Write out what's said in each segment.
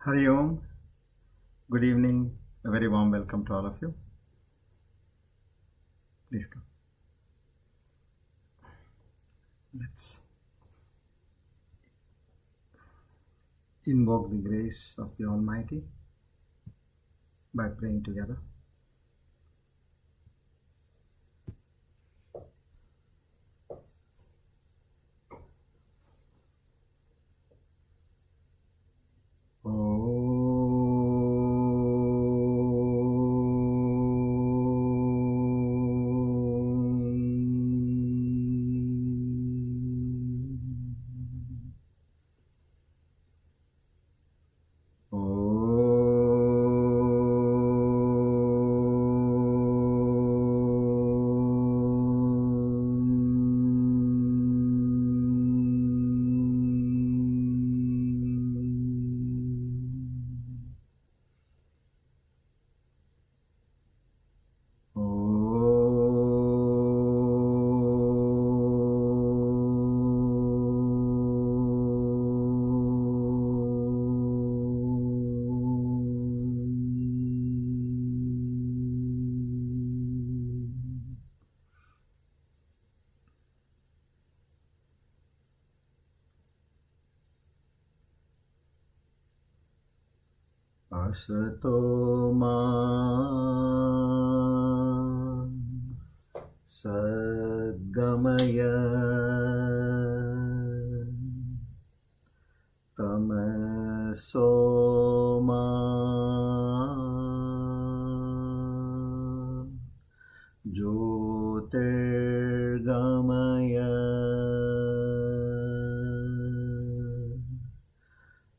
Hari Om, good evening, a very warm welcome to all of you. Please come. Let's invoke the grace of the Almighty by praying together. Asato ma sadgamaya tamaso ma jyotirgamaya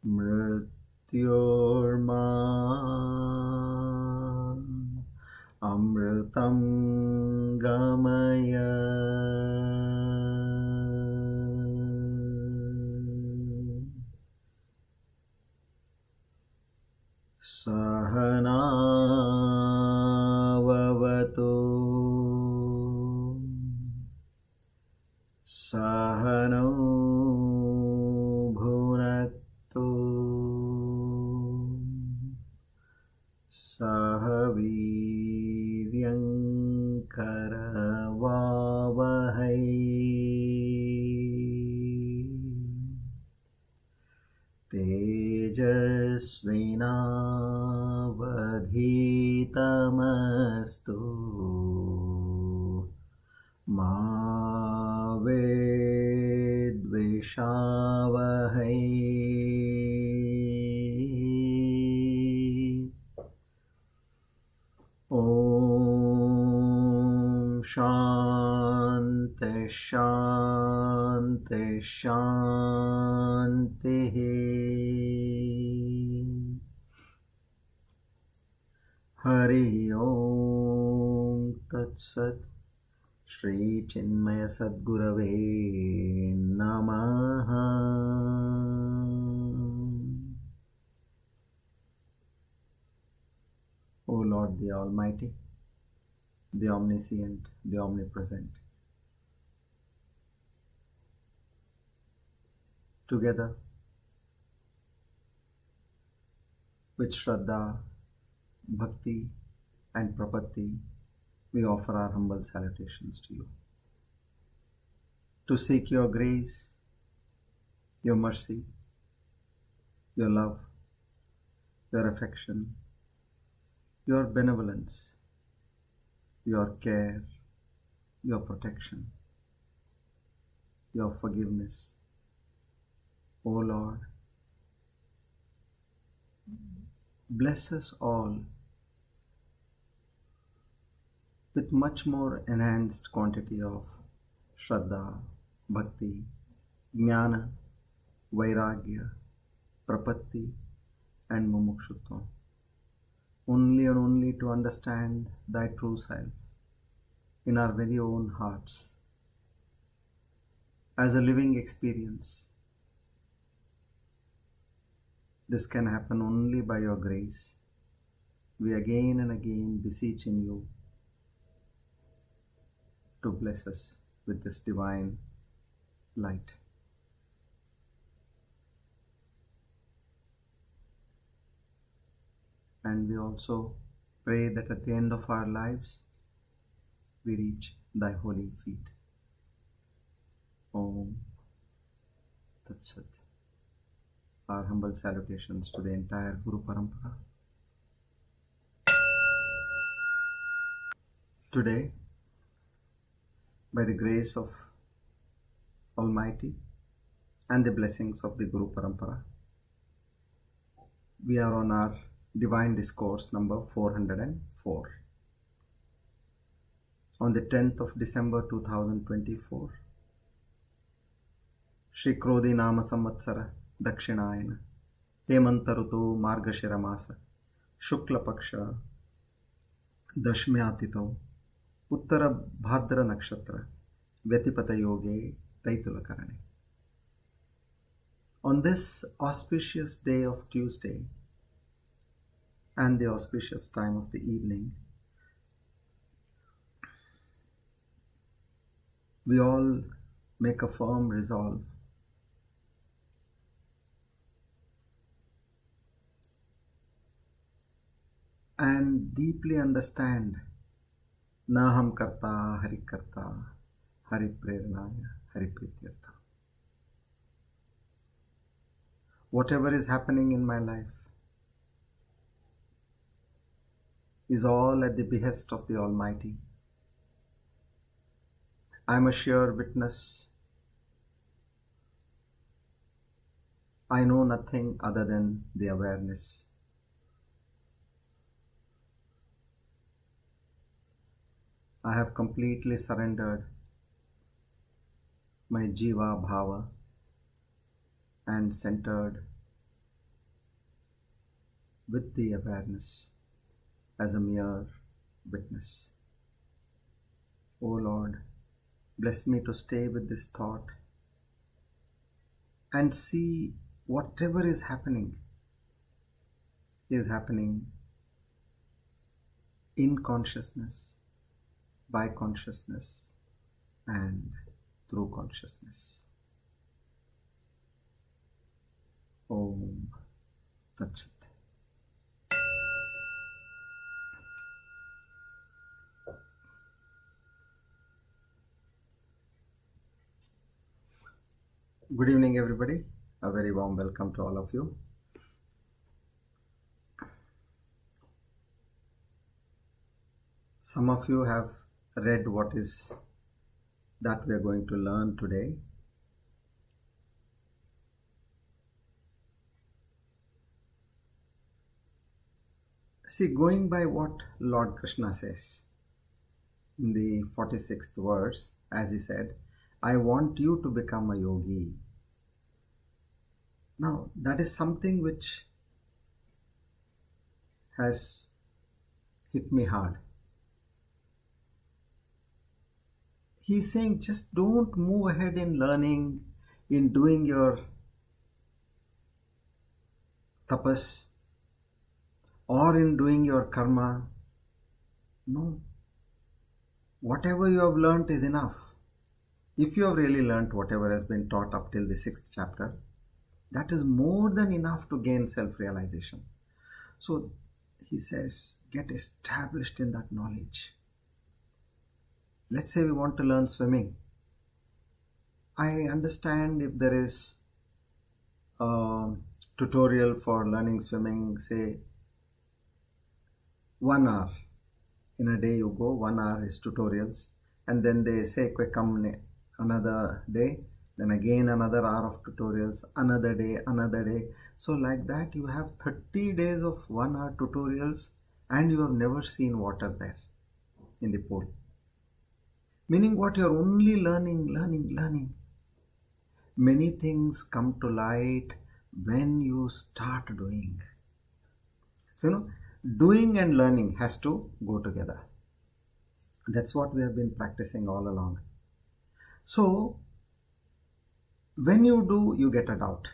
mrityorma amritam gamaya sahana vavatu sahano bhunaktu sahaviryam karavavahai tejasvinavadhitamastu ma vedvishavahai. Om Shanti Shanti Shanti. Hari Om Tat Sat. Shri Chinmaya Sadgurave Namaha. O Lord the Almighty, the Omniscient, the Omnipresent, together with Shraddha, Bhakti and Prapatti, we offer our humble salutations to you. To seek your grace, your mercy, your love, your affection, your benevolence, your care, your protection, your forgiveness. O Lord, bless us all with much more enhanced quantity of Shraddha, Bhakti, Jnana, Vairagya, Prapatti and Mumukshutva, only and only to understand thy true self in our very own hearts as a living experience. This can happen only by your grace. We again and again beseech in you to bless us with this divine light. And we also pray that at the end of our lives, we reach thy holy feet. Om Tat Sat. Our humble salutations to the entire Guru Parampara. Today, by the grace of Almighty and the blessings of the Guru Parampara, we are on our Divine Discourse number 404. On the 10th of December 2024, Shri Krodhi Nama Samvatsara Dakshinayana Hemantarutu Margashira Masa Shukla Paksha Dashmyatito Uttara Bhadra Nakshatra Vyatipata Yoge Taitulakarane. On this auspicious day of Tuesday and the auspicious time of the evening, we all make a firm resolve and deeply understand Naham Karta Hari Karta Hari Prernaya Hari Prityartha. Whatever is happening in my life is all at the behest of the Almighty. I am a sure witness. I know nothing other than the awareness. I have completely surrendered my Jiva Bhava and centered with the awareness as a mere witness. O Lord, bless me to stay with this thought and see whatever is happening in consciousness, by consciousness, and through consciousness. Om Tat Sat. Good evening, everybody. A very warm welcome to all of you. Some of you have read what is that we are going to learn today. See, going by what Lord Krishna says in the 46th verse, as he said, I want you to become a yogi. Now, that is something which has hit me hard. He's saying just don't move ahead in learning, in doing your tapas, or in doing your karma. No. Whatever you have learnt is enough. If you have really learnt whatever has been taught up till the 6th chapter, that is more than enough to gain self-realization. So he says, get established in that knowledge. Let's say we want to learn swimming. I understand if there is a tutorial for learning swimming, say 1 hour. In a day you go, 1 hour is tutorials, and then they say, come another day, then again another hour of tutorials, another day. So like that you have 30 days of 1 hour tutorials and you have never seen water there in the pool. Meaning what? You are only learning. Many things come to light when you start doing. So, doing and learning has to go together. That's what we have been practicing all along. So, when you do, you get a doubt.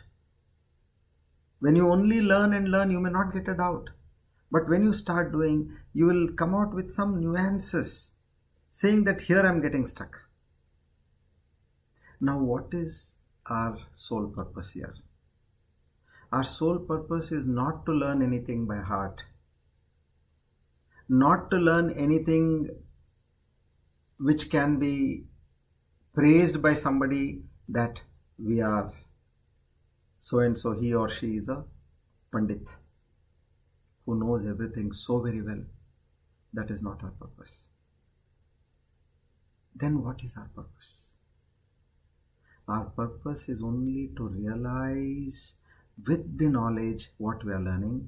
When you only learn and learn, you may not get a doubt. But when you start doing, you will come out with some nuances saying that here I am getting stuck. Now, what is our sole purpose here? Our sole purpose is not to learn anything by heart. not to learn anything which can be praised by somebody that we are so and so, he or she is a Pandit who knows everything so very well. That is not our purpose. Then what is our purpose? Our purpose is only to realize with the knowledge what we are learning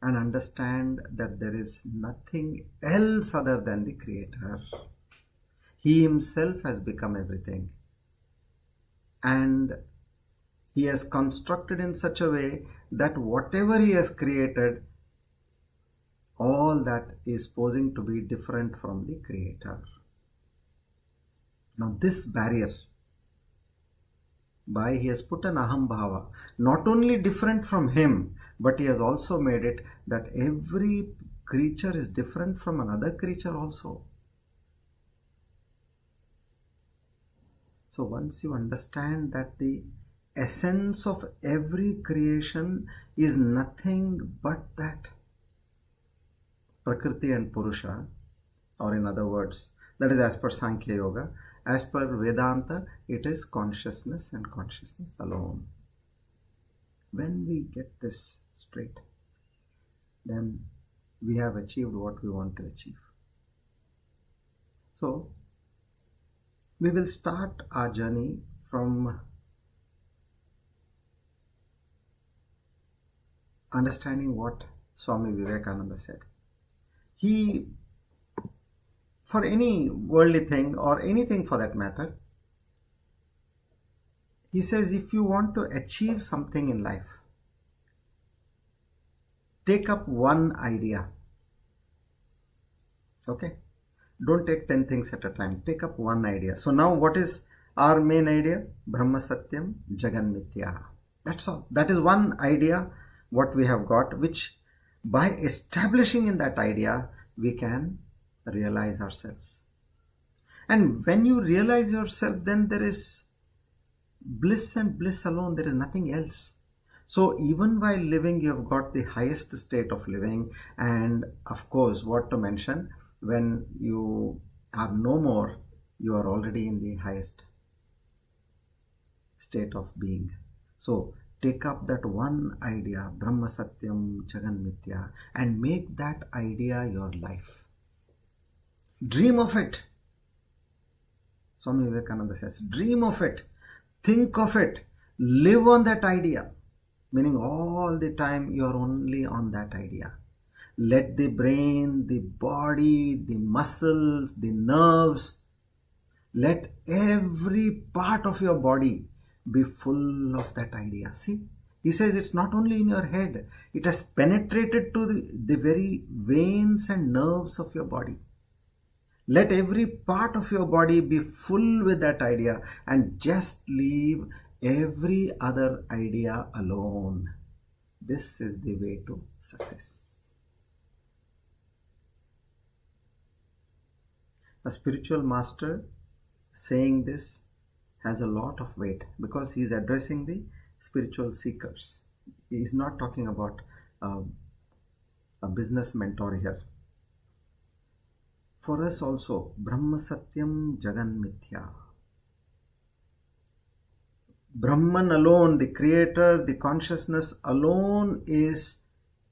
and understand that there is nothing else other than the Creator. He himself has become everything. And he has constructed in such a way that whatever he has created, all that is posing to be different from the Creator. Now this barrier, he has put an aham bhava, not only different from him, but he has also made it that every creature is different from another creature also. So once you understand that the essence of every creation is nothing but that Prakriti and Purusha, or in other words, that is as per Sankhya Yoga. As per Vedanta, it is consciousness and consciousness alone. When we get this straight, then we have achieved what we want to achieve. So, we will start our journey from understanding what Swami Vivekananda said. He, for any worldly thing or anything for that matter, he says if you want to achieve something in life, take up one idea. Okay? Don't take 10 things at a time. Take up one idea. So now what is our main idea? Brahma Satyam Jagan Mithya. That's all. That is one idea what we have got, which by establishing in that idea, we can realize ourselves. And when you realize yourself, then there is bliss and bliss alone. There is nothing else. So even while living, you have got the highest state of living. And of course, what to mention, when you are no more, you are already in the highest state of being. So take up that one idea, Brahma Satyam Jagan Mithya, and make that idea your life. Dream of it. Swami Vivekananda says, dream of it. Think of it. Live on that idea. Meaning all the time you are only on that idea. Let the brain, the body, the muscles, the nerves, let every part of your body be full of that idea. See, he says it's not only in your head, it has penetrated to the very veins and nerves of your body. Let every part of your body be full with that idea and just leave every other idea alone. This is the way to success. A spiritual master saying this has a lot of weight because he is addressing the spiritual seekers. He is not talking about a business mentor here. For us also, Brahma Satyam Jagan Mithya. Brahman alone, the creator, the consciousness alone is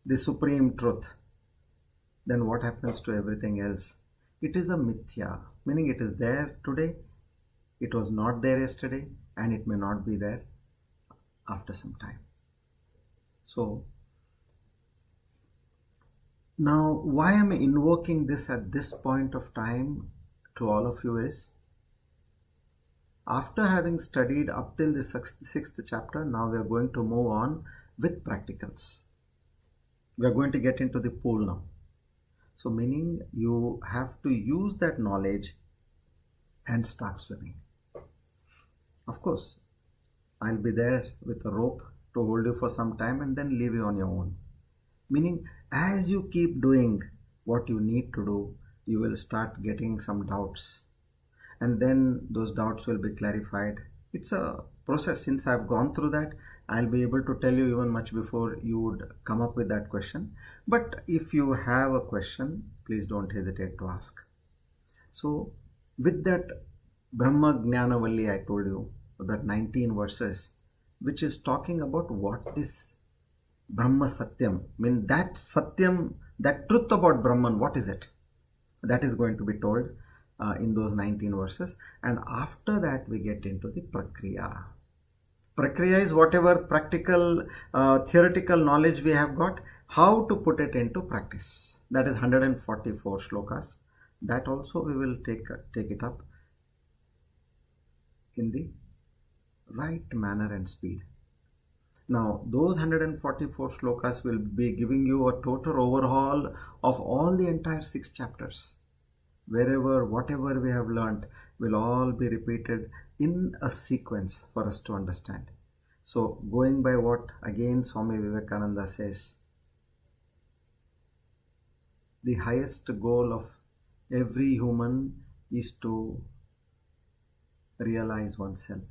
the supreme truth. Then what happens to everything else? It is a mithya, meaning it is there today, it was not there yesterday, and it may not be there after some time. So, now why am I invoking this at this point of time to all of you is, after having studied up till the sixth chapter, now we are going to move on with practicals. We are going to get into the pool now. So meaning you have to use that knowledge and start swimming. Of course, I'll be there with a rope to hold you for some time and then leave you on your own. Meaning as you keep doing what you need to do, you will start getting some doubts. And then those doubts will be clarified. It's a process. Since I've gone through that, I'll be able to tell you even much before you would come up with that question. But if you have a question, please don't hesitate to ask. So with that Brahma Jnana Valli I told you, that 19 verses, which is talking about what is Brahma Satyam. I mean, that Satyam, that truth about Brahman, what is it? That is going to be told in those 19 verses. And after that, we get into the Prakriya. Prakriya is whatever practical, theoretical knowledge we have got, how to put it into practice. That is 144 shlokas. That also we will take it up in the right manner and speed. Now, those 144 shlokas will be giving you a total overhaul of all the entire 6 chapters. Wherever, whatever we have learnt will all be repeated in a sequence for us to understand. So, going by what again Swami Vivekananda says, the highest goal of every human is to realize oneself.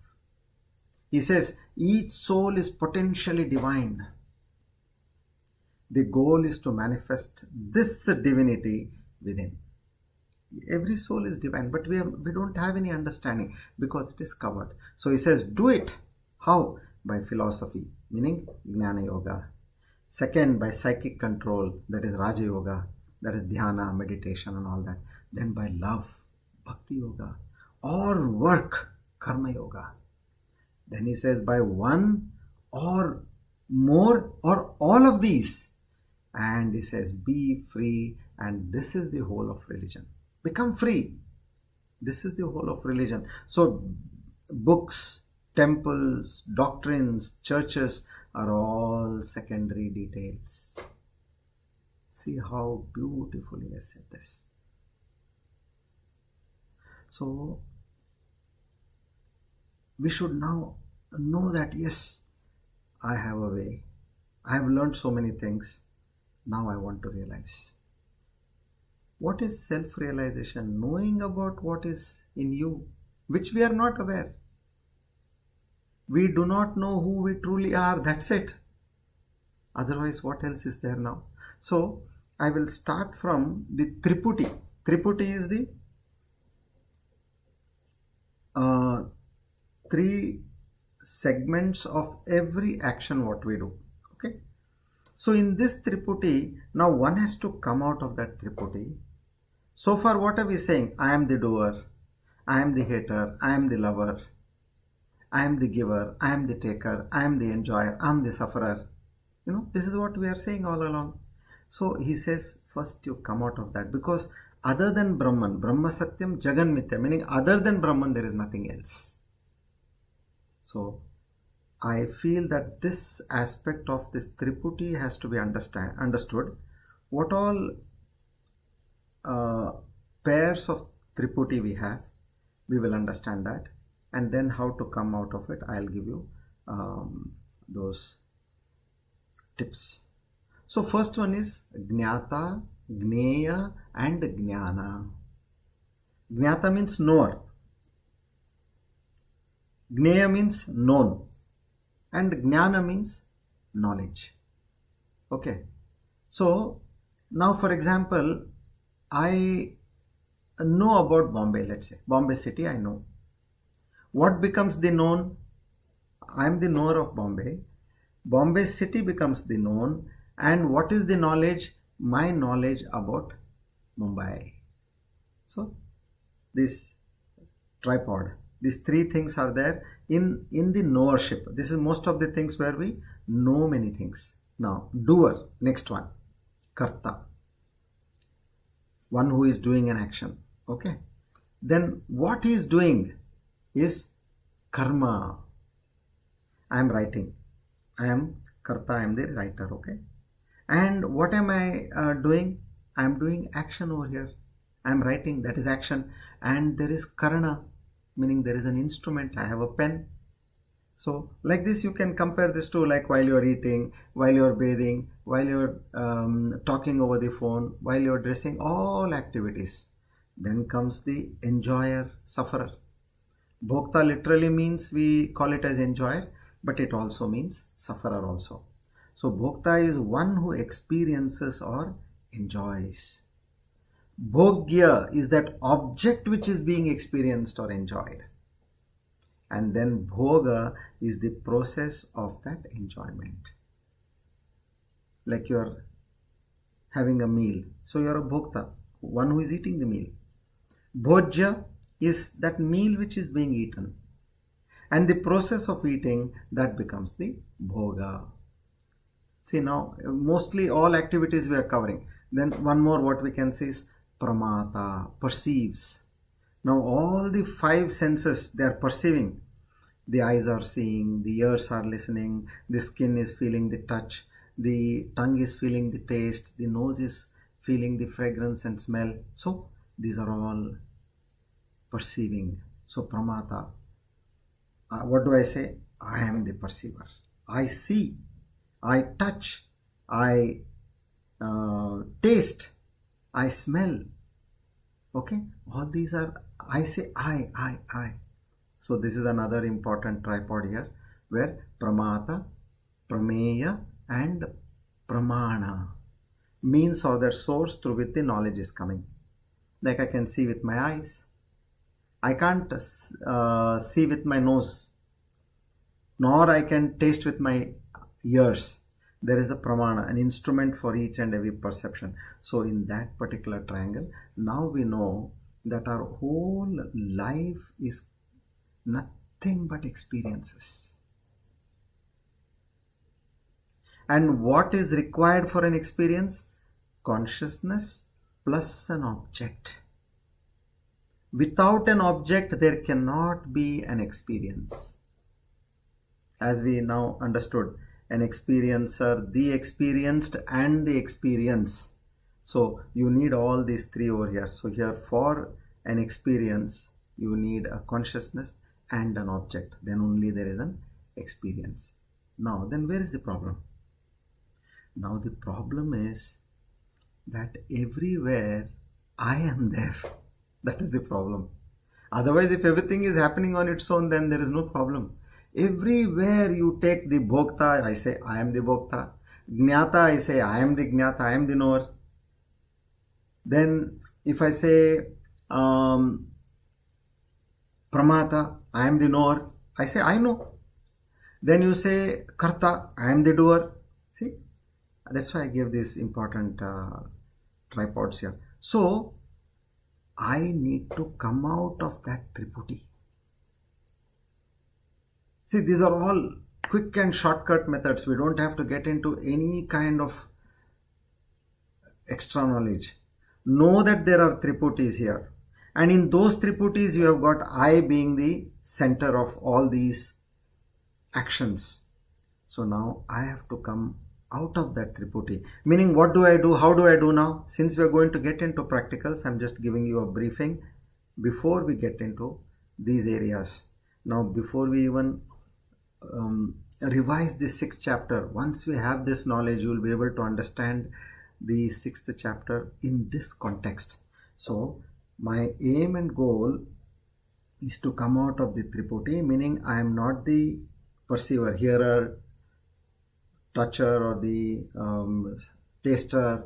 He says, each soul is potentially divine. The goal is to manifest this divinity within. Every soul is divine, but we don't have any understanding because it is covered. So he says, do it. How? By philosophy, meaning Jnana Yoga. Second, by psychic control, that is Raja Yoga, that is Dhyana, meditation and all that. Then by love, Bhakti Yoga, or work, Karma Yoga. Then he says, by one or more or all of these. And he says, be free. And this is the whole of religion. Become free. This is the whole of religion. So books, temples, doctrines, churches are all secondary details. See how beautifully I said this. So we should now know that yes, I have a way. I have learned so many things. Now I want to realize. What is self-realization? Knowing about what is in you, which we are not aware. We do not know who we truly are. That's it. Otherwise, what else is there now? So I will start from the Triputi. Triputi is the 3 segments of every action what we do. Okay. So in this Triputi, now one has to come out of that Triputi. So far, what are we saying? I am the doer. I am the hater. I am the lover. I am the giver. I am the taker. I am the enjoyer. I am the sufferer. This is what we are saying all along. So he says, first you come out of that, because other than Brahman, Brahma Satyam, Jagan Mithya, meaning other than Brahman, there is nothing else. So I feel that this aspect of this Triputi has to be understood. What all pairs of Triputi we have, we will understand that. And then how to come out of it, I'll give you those tips. So first one is Jnata, Jneya and Jnana. Jnata means knower. Jneya means known. And Jnana means knowledge. Okay. So now for example, I know about Bombay, let's say. Bombay city I know. What becomes the known? I am the knower of Bombay. Bombay city becomes the known. And what is the knowledge? My knowledge about Mumbai. So this tripod, these 3 things are there in the knowership. This is most of the things where we know many things. Now doer, next one, karta, one who is doing an action. Okay. Then what he is doing is karma. I am writing. I am karta, I am the writer. Okay. And what am I doing? I am doing action over here. I am writing, that is action. And there is karana, meaning there is an instrument. I have a pen. So like this you can compare this to like while you are eating, while you are bathing, while you are talking over the phone, while you are dressing, all activities. Then comes the enjoyer, sufferer. Bhokta literally means we call it as enjoyer. but it also means sufferer also. So bhokta is one who experiences or enjoys. Bhogya is that object which is being experienced or enjoyed. And then bhoga is the process of that enjoyment. Like you are having a meal, so you are a bhokta, one who is eating the meal. Bhojya is that meal which is being eaten, and the process of eating, that becomes the bhoga. See, now mostly all activities we are covering. Then one more what we can say is pramata, perceives. Now all the five senses, they are perceiving. The eyes are seeing, the ears are listening, the skin is feeling the touch, the tongue is feeling the taste, the nose is feeling the fragrance and smell. So these are all perceiving. So pramata, what do I say? I am the perceiver. I see, I touch, I taste, I smell. Okay, all these are, I say I. So this is another important tripod here, where pramata, prameya and pramana, means or the source through which the knowledge is coming. Like I can see with my eyes. I can't see with my nose, nor I can taste with my ears. There is a pramana, an instrument for each and every perception. So in that particular triangle, now we know that our whole life is nothing but experiences. And what is required for an experience? Consciousness plus an object. Without an object, there cannot be an experience. As we now understood, an experiencer, the experienced, and the experience. So you need all these three over here. So here, for an experience, you need a consciousness and an object. Then only there is an experience. Now, then where is the problem? Now the problem is that everywhere I am there. That is the problem. Otherwise, if everything is happening on its own, then there is no problem. Everywhere you take the bhokta, I say I am the bhokta. Jnata, I say I am the jnata, I am the knower. Then if I say pramata, I am the knower, I say I know. Then you say karta, I am the doer. See, that's why I gave these important tripods here. So I need to come out of that triputi. See, these are all quick and shortcut methods. We don't have to get into any kind of extra knowledge. Know that there are triputis here. And in those triputis, you have got I being the center of all these actions. So now I have to come out of that triputi. Meaning, what do I do? How do I do now? Since we are going to get into practicals, I'm just giving you a briefing before we get into these areas. Now, before we even revise this 6th chapter, once we have this knowledge, you will be able to understand the 6th chapter in this context. So my aim and goal is to come out of the triputi, meaning I am not the perceiver, hearer, toucher, or the taster,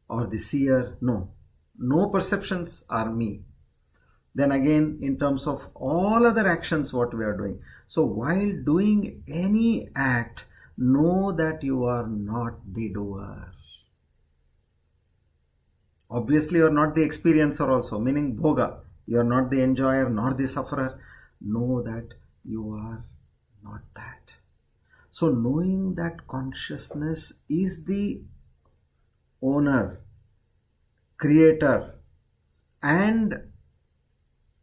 or the seer. No perceptions are me. Then again, in terms of all other actions what we are doing. So while doing any act, know that you are not the doer. Obviously, you are not the experiencer also, meaning bhoga. You are not the enjoyer nor the sufferer. Know that you are not that. So knowing that consciousness is the owner, creator, and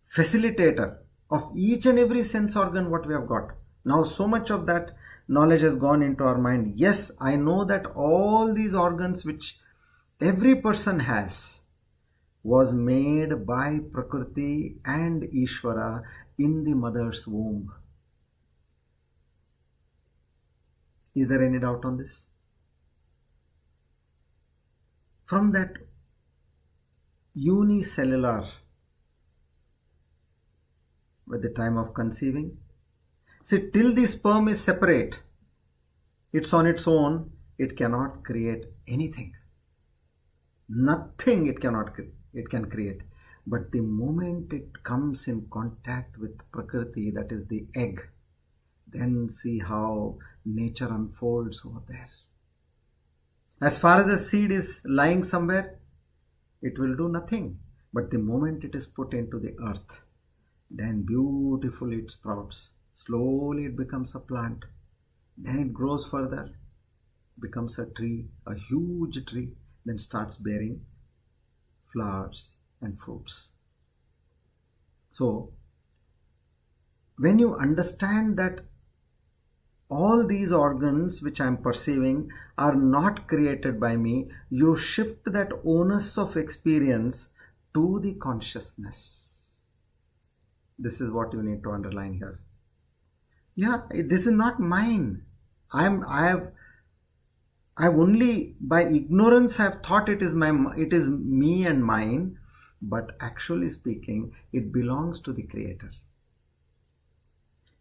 facilitator of each and every sense organ what we have got. Now so much of that knowledge has gone into our mind. Yes, I know that all these organs which every person has was made by Prakriti and Ishvara in the mother's womb. Is there any doubt on this? From that unicellular, at the time of conceiving, See, till the sperm is separate, it's on its own, it cannot create anything. Nothing it can create. But the moment it comes in contact with Prakriti, that is the egg, then see how nature unfolds over there. As far as a seed is lying somewhere, it will do nothing. But the moment it is put into the earth, then beautifully it sprouts. Slowly it becomes a plant. Then it grows further, becomes a tree, a huge tree, then starts bearing flowers and fruits. So, when you understand that all these organs which I am perceiving are not created by me, you shift that onus of experience to the consciousness. This is what you need to underline here. Yeah, this is not mine. I've only by ignorance have thought it is me and mine, but actually speaking, it belongs to the Creator.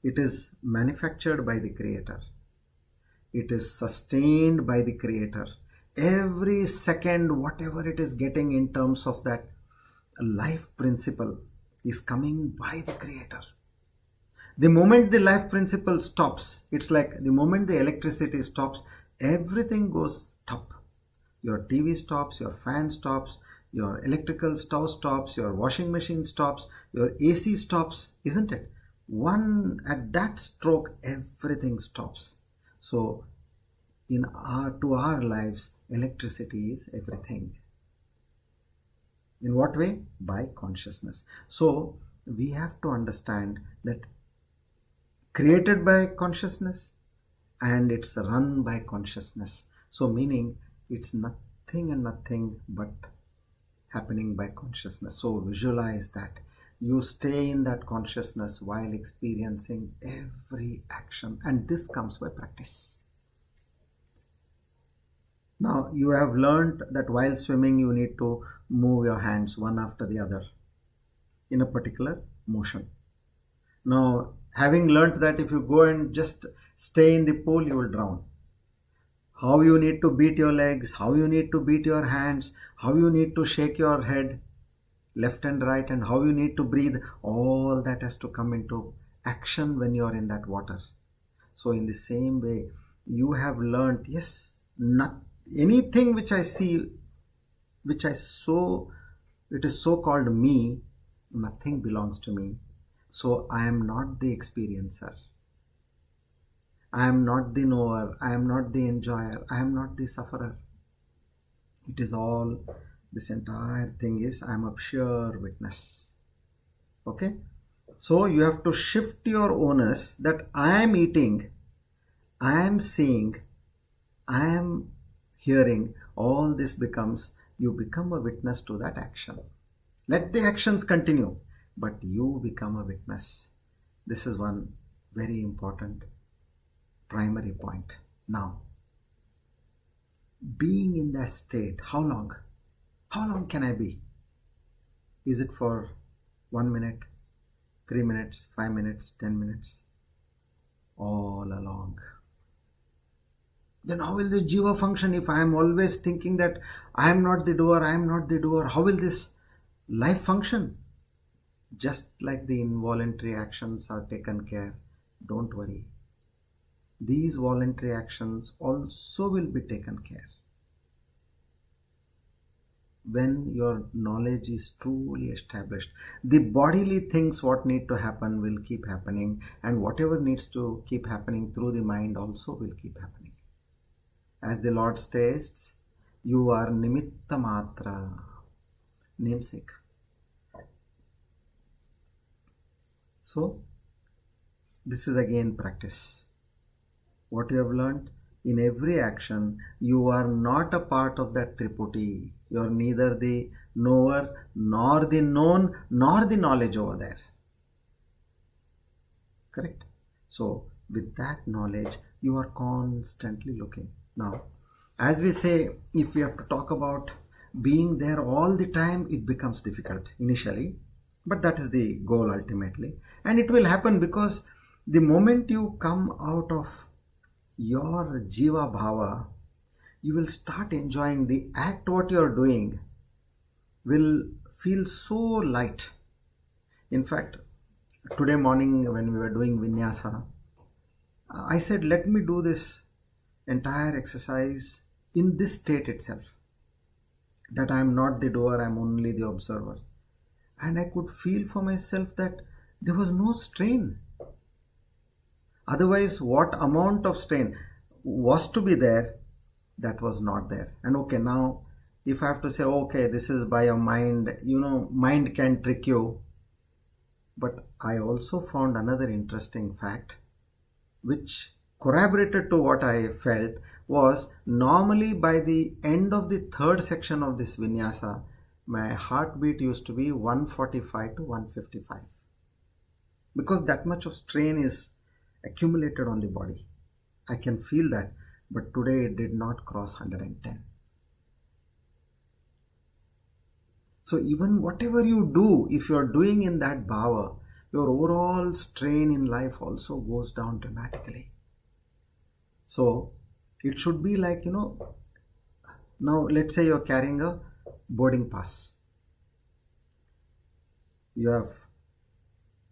It is manufactured by the Creator. It is sustained by the Creator. Every second, whatever it is getting in terms of that life principle is coming by the Creator. The moment the life principle stops, it's like the moment the electricity stops, everything goes stop. Your TV stops, your fan stops, your electrical stove stops, your washing machine stops, your AC stops, isn't it? At that stroke, everything stops. So, to our lives, electricity is everything. In what way? By consciousness. So, we have to understand that created by consciousness and it's run by consciousness. So, meaning it's nothing and nothing but happening by consciousness. So, visualize that. You stay in that consciousness while experiencing every action, and this comes by practice. Now, you have learned that while swimming, you need to move your hands one after the other in a particular motion. Now, having learned that if you go and just stay in the pool, you will drown. How you need to beat your legs, how you need to beat your hands, how you need to shake your head left and right, and how you need to breathe, all that has to come into action when you are in that water. So in the same way, you have learned, yes, anything which I see, which I saw, it is so called me, nothing belongs to me. So I am not the experiencer. I am not the knower. I am not the enjoyer. I am not the sufferer. It is all, this entire thing is, I am a pure witness. Okay? So you have to shift your onus that I am eating, I am seeing, I am hearing. All this becomes, you become a witness to that action. Let the actions continue, but you become a witness. This is one very important primary point. Now, being in that state, how long? How long can I be? Is it for 1 minute, 3 minutes, 5 minutes, 10 minutes? All along. Then how will this jiva function if I am always thinking that I am not the doer, I am not the doer? How will this life function? Just like the involuntary actions are taken care, don't worry. These voluntary actions also will be taken care. When your knowledge is truly established, the bodily things what need to happen will keep happening, and whatever needs to keep happening through the mind also will keep happening. As the Lord states, you are nimitta matra, namesake. So, this is again practice. What you have learned, in every action, you are not a part of that triputi. You are neither the knower, nor the known, nor the knowledge over there. Correct? So, with that knowledge, you are constantly looking. Now, as we say, if we have to talk about being there all the time, it becomes difficult initially. But that is the goal ultimately. And it will happen because The moment you come out of your Jiva Bhava, you will start enjoying the act. What you are doing will feel so light. In fact, today morning when we were doing vinyasa, I said, let me do this entire exercise in this state itself. That I am not the doer, I am only the observer. And I could feel for myself that there was no strain. Otherwise, what amount of strain was to be there, that was not there. And okay, now if I have to say, okay, this is by your mind, mind can trick you. But I also found another interesting fact, which corroborated to what I felt, was normally by the end of the third section of this vinyasa, my heartbeat used to be 145 to 155. Because that much of strain is accumulated on the body. I can feel that, but today it did not cross 110. So even whatever you do, if you are doing in that bhava, your overall strain in life also goes down dramatically. So it should be like, now let's say you're carrying a boarding pass. You have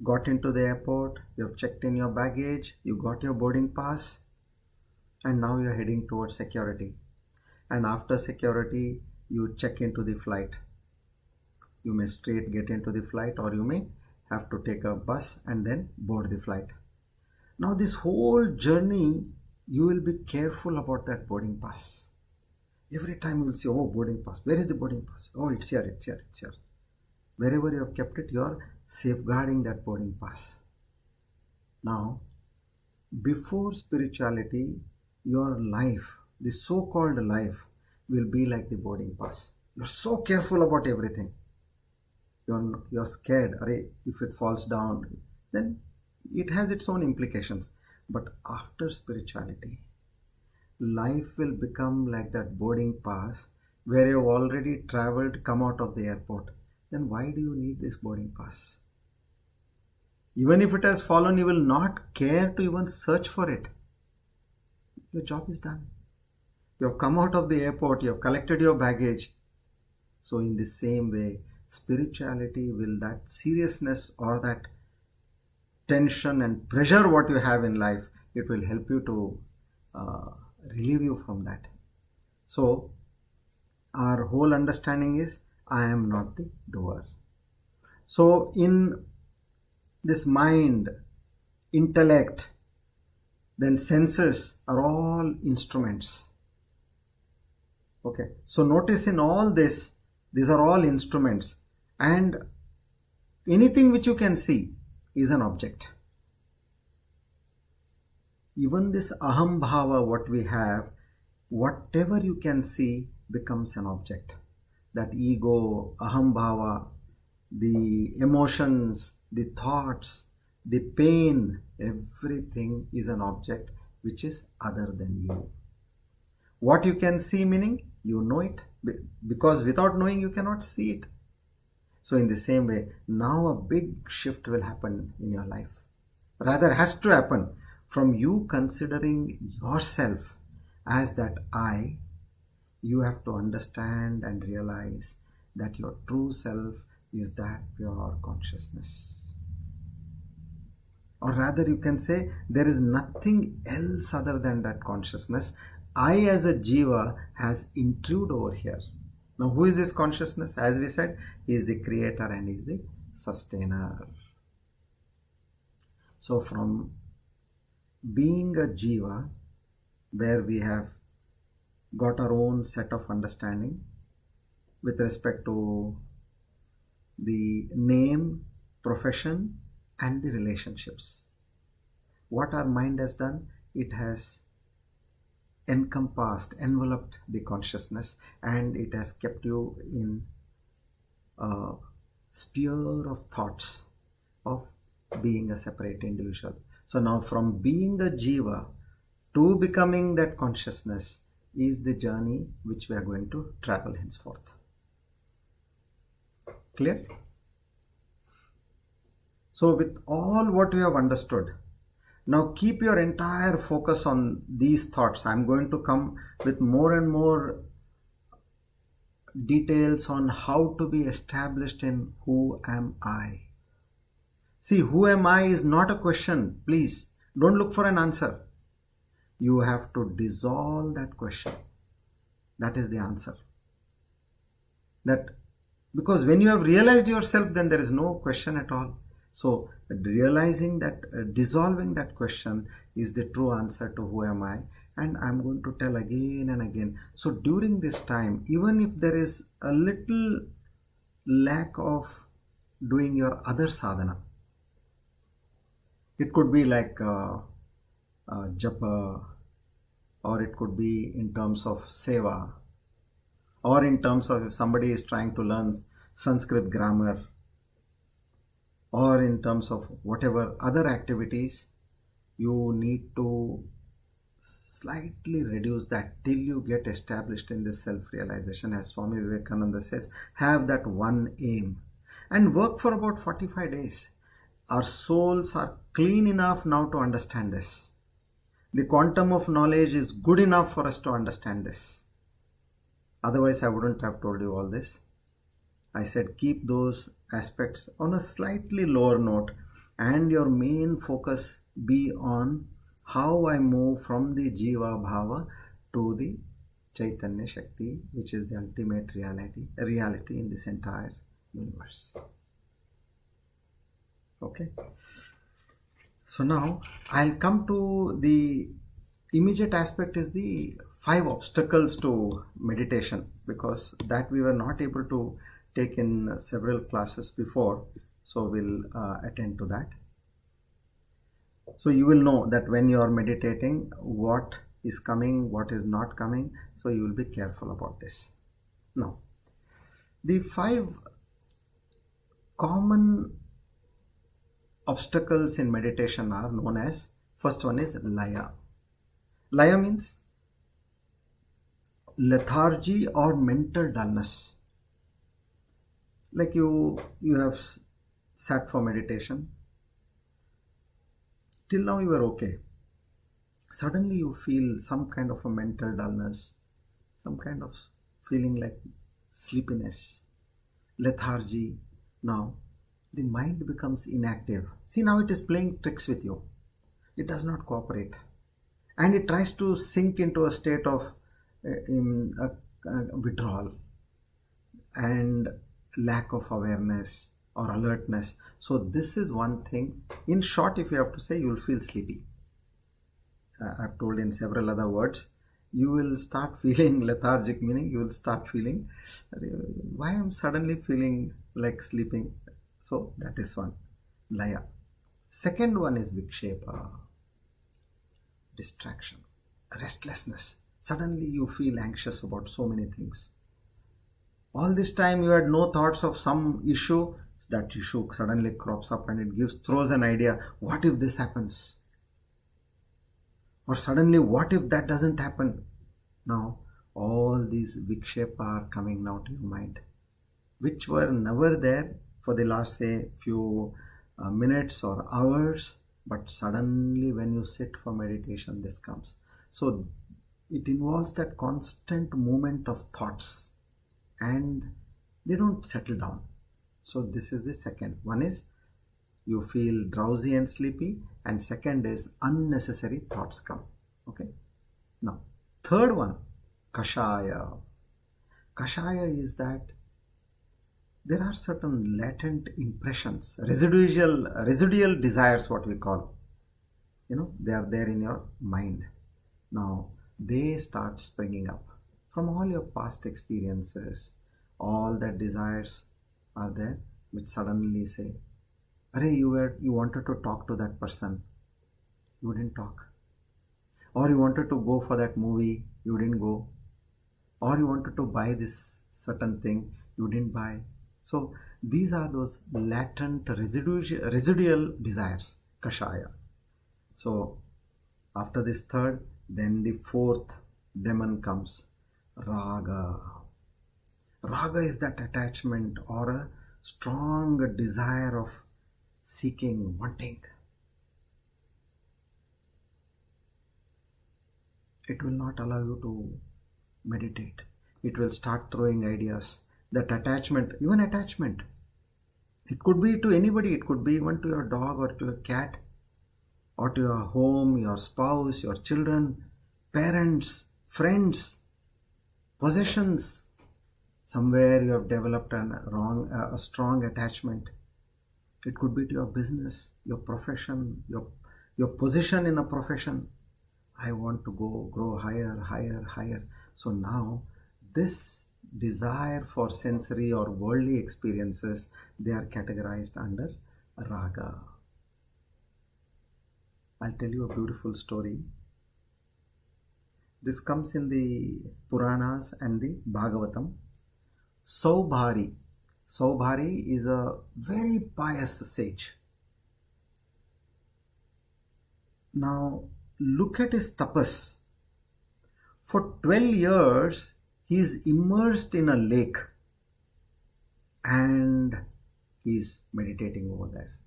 got into the airport, you have checked in your baggage, you got your boarding pass, and now you're heading towards security. And after security, you check into the flight. You may straight get into the flight, or you may have to take a bus and then board the flight. Now this whole journey, you will be careful about that boarding pass. Every time you will say, oh, boarding pass, where is the boarding pass? Oh, it's here, it's here, it's here. Wherever you have kept it, you are safeguarding that boarding pass. Now, before spirituality, your life, the so-called life, will be like the boarding pass. You're so careful about everything. You're scared. If it falls down, then it has its own implications. But after spirituality, life will become like that boarding pass where you've already traveled, come out of the airport. Then why do you need this boarding pass? Even if it has fallen, you will not care to even search for it. Your job is done. You have come out of the airport, you have collected your baggage. So in the same way, spirituality will, that seriousness or that tension and pressure what you have in life, it will help you to relieve you from that. So our whole understanding is, I am not the doer. So in this mind, intellect, then senses are all instruments. Okay, so notice in all this, these are all instruments, and anything which you can see is an object. Even this aham bhava, what we have, whatever you can see becomes an object. That ego, aham bhava, the emotions, the thoughts, the pain, everything is an object which is other than you. What you can see, meaning you know it, because without knowing you cannot see it. So in the same way, now a big shift will happen in your life. Rather has to happen from you considering yourself as that I. You have to understand and realize that your true self is that pure consciousness. Or rather you can say there is nothing else other than that consciousness. I as a jiva has intruded over here. Now who is this consciousness? As we said, he is the creator and he is the sustainer. So from being a jiva, where we have got our own set of understanding with respect to the name, profession and the relationships. What our mind has done, it has enveloped the consciousness, and it has kept you in a sphere of thoughts of being a separate individual. So now from being a jiva to becoming that consciousness is the journey which we are going to travel henceforth. Clear? So with all what we have understood, Now keep your entire focus on these thoughts. I'm going to come with more and more details on how to be established in who am I. See, who am I is not a question. Please don't look for an answer. You have to dissolve that question. That is the answer. That because when you have realized yourself, then there is no question at all. So realizing that, dissolving that question is the true answer to who am I. And I'm going to tell again and again. So during this time, even if there is a little lack of doing your other sadhana, it could be like japa, or it could be in terms of seva, or in terms of if somebody is trying to learn Sanskrit grammar, or in terms of whatever other activities, you need to slightly reduce that till you get established in this self-realization. As Swami Vivekananda says, have that one aim and work for about 45 days. Our souls are clean enough now to understand this. The quantum of knowledge is good enough for us to understand this. Otherwise, I wouldn't have told you all this. I said keep those aspects on a slightly lower note, and your main focus be on how I move from the Jiva Bhava to the Chaitanya Shakti, which is the ultimate reality in this entire universe. Okay. So now I'll come to the immediate aspect is the 5 obstacles to meditation, because that we were not able to take in several classes before. So we'll attend to that. So you will know that when you are meditating, what is coming, what is not coming. So you will be careful about this. Now, the 5 common obstacles in meditation are known as, first one is laya. Laya means lethargy or mental dullness. Like you have sat for meditation. Till now you were okay. Suddenly you feel some kind of a mental dullness, some kind of feeling like sleepiness, lethargy. Now the mind becomes inactive. See, now it is playing tricks with you. It does not cooperate. And it tries to sink into a state of withdrawal and lack of awareness or alertness. So this is one thing. In short, if you have to say, you will feel sleepy. I've told in several other words. You will start feeling lethargic, meaning you will start feeling, why I'm suddenly feeling like sleeping. So that is one, laya. Second one is vikshepa, distraction, restlessness. Suddenly you feel anxious about so many things. All this time you had no thoughts of some issue. That issue suddenly crops up and it throws an idea. What if this happens? Or suddenly, what if that doesn't happen? Now, all these vikshepa are coming now to your mind, which were never there for the last, say, few minutes or hours. But suddenly, when you sit for meditation, this comes. So, it involves that constant movement of thoughts, and they don't settle down. So, this is the second. One is you feel drowsy and sleepy, and second is unnecessary thoughts come. Okay. Now, third one, kashaya. Kashaya is that there are certain latent impressions, residual desires, what we call. They are there in your mind. Now, they start springing up from all your past experiences. All the desires are there, which suddenly say, "Arey, you wanted to talk to that person, you didn't talk. Or you wanted to go for that movie, you didn't go. Or you wanted to buy this certain thing, you didn't buy." So these are those latent residual desires, kashaya. So after this third, then the fourth demon comes, raga. Raga is that attachment or a strong desire of seeking, wanting. it will not allow you to meditate. It will start throwing ideas. That attachment, even attachment, it could be to anybody. It could be even to your dog or to your cat or to your home, your spouse, your children, parents, friends, possessions. Somewhere you have developed a strong attachment. It could be to your business, your profession, your position in a profession. I want to grow higher, higher, higher. So now this desire for sensory or worldly experiences, they are categorized under raga. I'll tell you a beautiful story. This comes in the Puranas and the Bhagavatam. Saubhari is a very pious sage. Now look at his tapas. For 12 years he is immersed in a lake and he is meditating over there.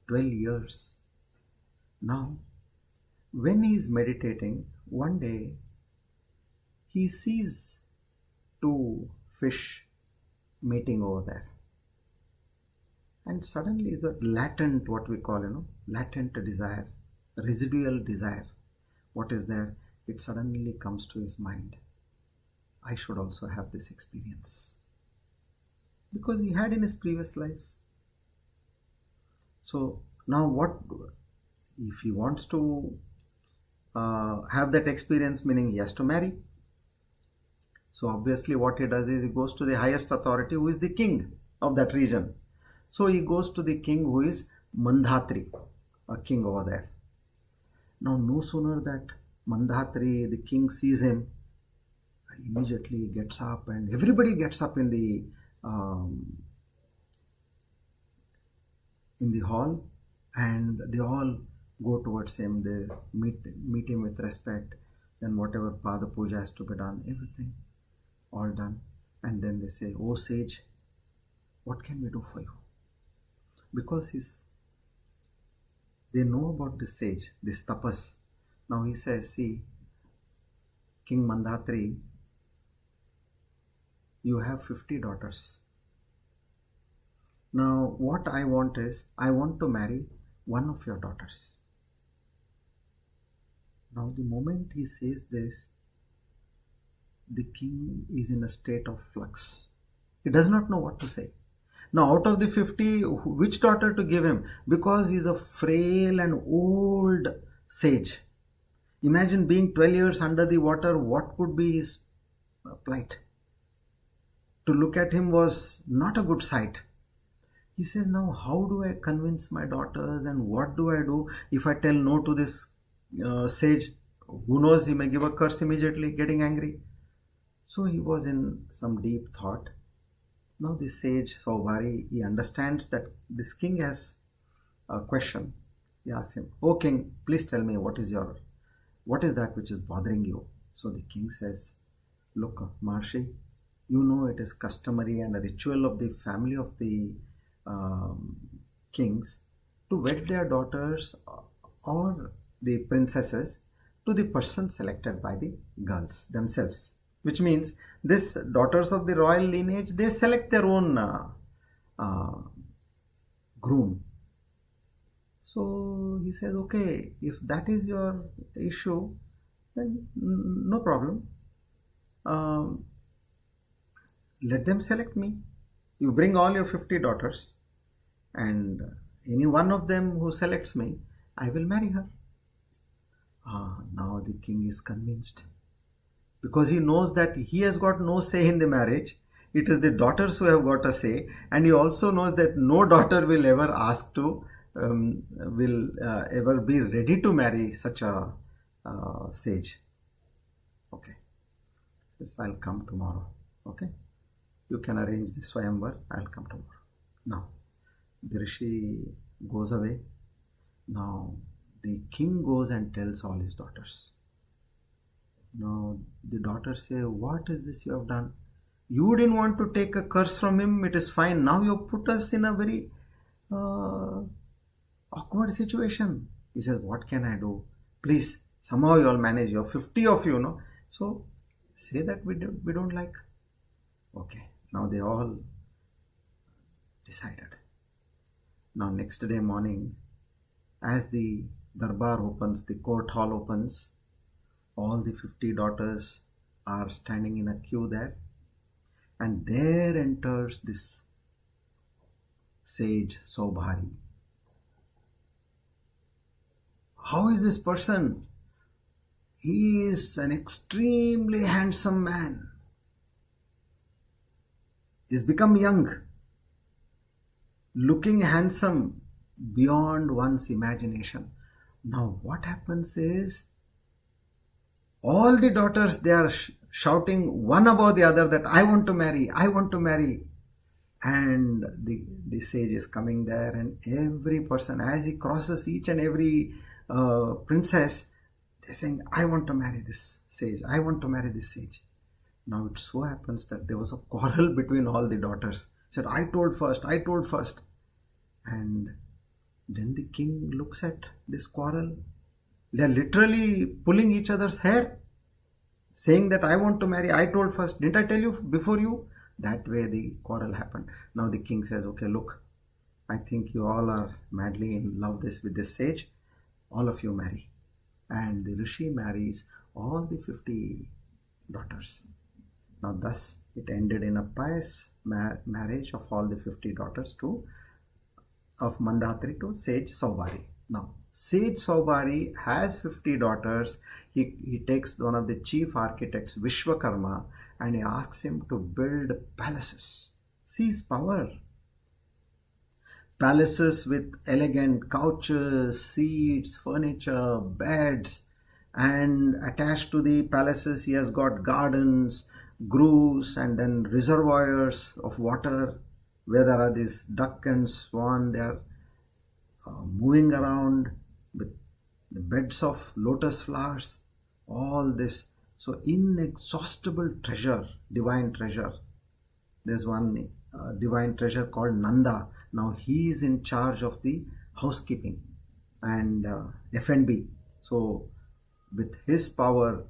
12 years. Now when he is meditating, one day he sees two fish mating over there, and suddenly the latent, what we call, latent desire, residual desire, what is there, it suddenly comes to his mind. I should also have this experience, because he had in his previous lives. So now what if he wants to have that experience, meaning he has to marry. So obviously what he does is he goes to the highest authority, who is the king of that region. So he goes to the king, who is Mandhatri, a king over there. Now no sooner that Mandhatri, the king, sees him, immediately gets up, and everybody gets up in the hall, and they all go towards him. They meet him with respect. Then whatever Pada Puja has to be done, everything all done, and then they say, "Oh sage, what can we do for you?" Because they know about this sage, this tapas. Now he says, "See, King Mandhatri, you have 50 daughters. Now what I want is, I want to marry one of your daughters." Now the moment he says this, the king is in a state of flux. He does not know what to say. Now out of the 50, which daughter to give him? Because he is a frail and old sage. Imagine being 12 years under the water. What could be his plight? To look at him was not a good sight. He says, now how do I convince my daughters, and what do I do if I tell no to this sage? Who knows, he may give a curse immediately, getting angry. So he was in some deep thought. Now the sage Saubhari, he understands that this king has a question. He asks him, "Oh king, please tell me, what is that which is bothering you?" So the king says, "Look, Maharshi, you know it is customary and a ritual of the family of the kings to wed their daughters or the princesses to the person selected by the girls themselves. Which means these daughters of the royal lineage, they select their own groom." So he says, "Okay, if that is your issue, then no problem. Let them select me. You bring all your 50 daughters, and any one of them who selects me, I will marry her." Now the king is convinced, because he knows that he has got no say in the marriage. It is the daughters who have got a say, and he also knows that no daughter will ever ask to, ever be ready to marry such a sage. Okay, yes, I'll come tomorrow. Okay, you can arrange the Swayamvar. I'll come tomorrow. Now the Rishi goes away. Now the king goes and tells all his daughters. Now the daughters say, "What is this you have done? You didn't want to take a curse from him. It is fine. Now you put us in a very awkward situation." He says, "What can I do? Please Somehow you all manage. You're 50 of you, no? So say that we don't like. Okay. Now they all decided. Now next day morning, as the darbar opens, the court hall opens, all the 50 daughters are standing in a queue there, and there enters this sage Saubhari. How is this person? He is an extremely handsome man. He's become young, looking handsome beyond one's imagination. Now what happens is, all the daughters, they are shouting one above the other that I want to marry, I want to marry. And the sage is coming there, and every person, as he crosses each and every princess, they're saying, I want to marry this sage, I want to marry this sage. Now it so happens that there was a quarrel between all the daughters. Said, I told first, I told first. And then the king looks at this quarrel. They are literally pulling each other's hair, saying that I want to marry, I told first, didn't I tell you before you? That way the quarrel happened. Now the king says, okay, look, I think you all are madly in love with this sage. All of you marry. And the rishi marries all the 50 daughters. Now thus it ended in a pious marriage of all the 50 daughters of Mandatri to sage Saubhari. Now sage Saubhari has 50 daughters. He takes one of the chief architects, Vishwakarma, and he asks him to build palaces. See his power. Palaces with elegant couches, seats, furniture, beds, and attached to the palaces he has got gardens, groves, and then reservoirs of water where there are these duck and swan. They are moving around with the beds of lotus flowers, all this. So inexhaustible treasure, divine treasure. There's one divine treasure called Nanda. Now he is in charge of the housekeeping and F&B. So with his power,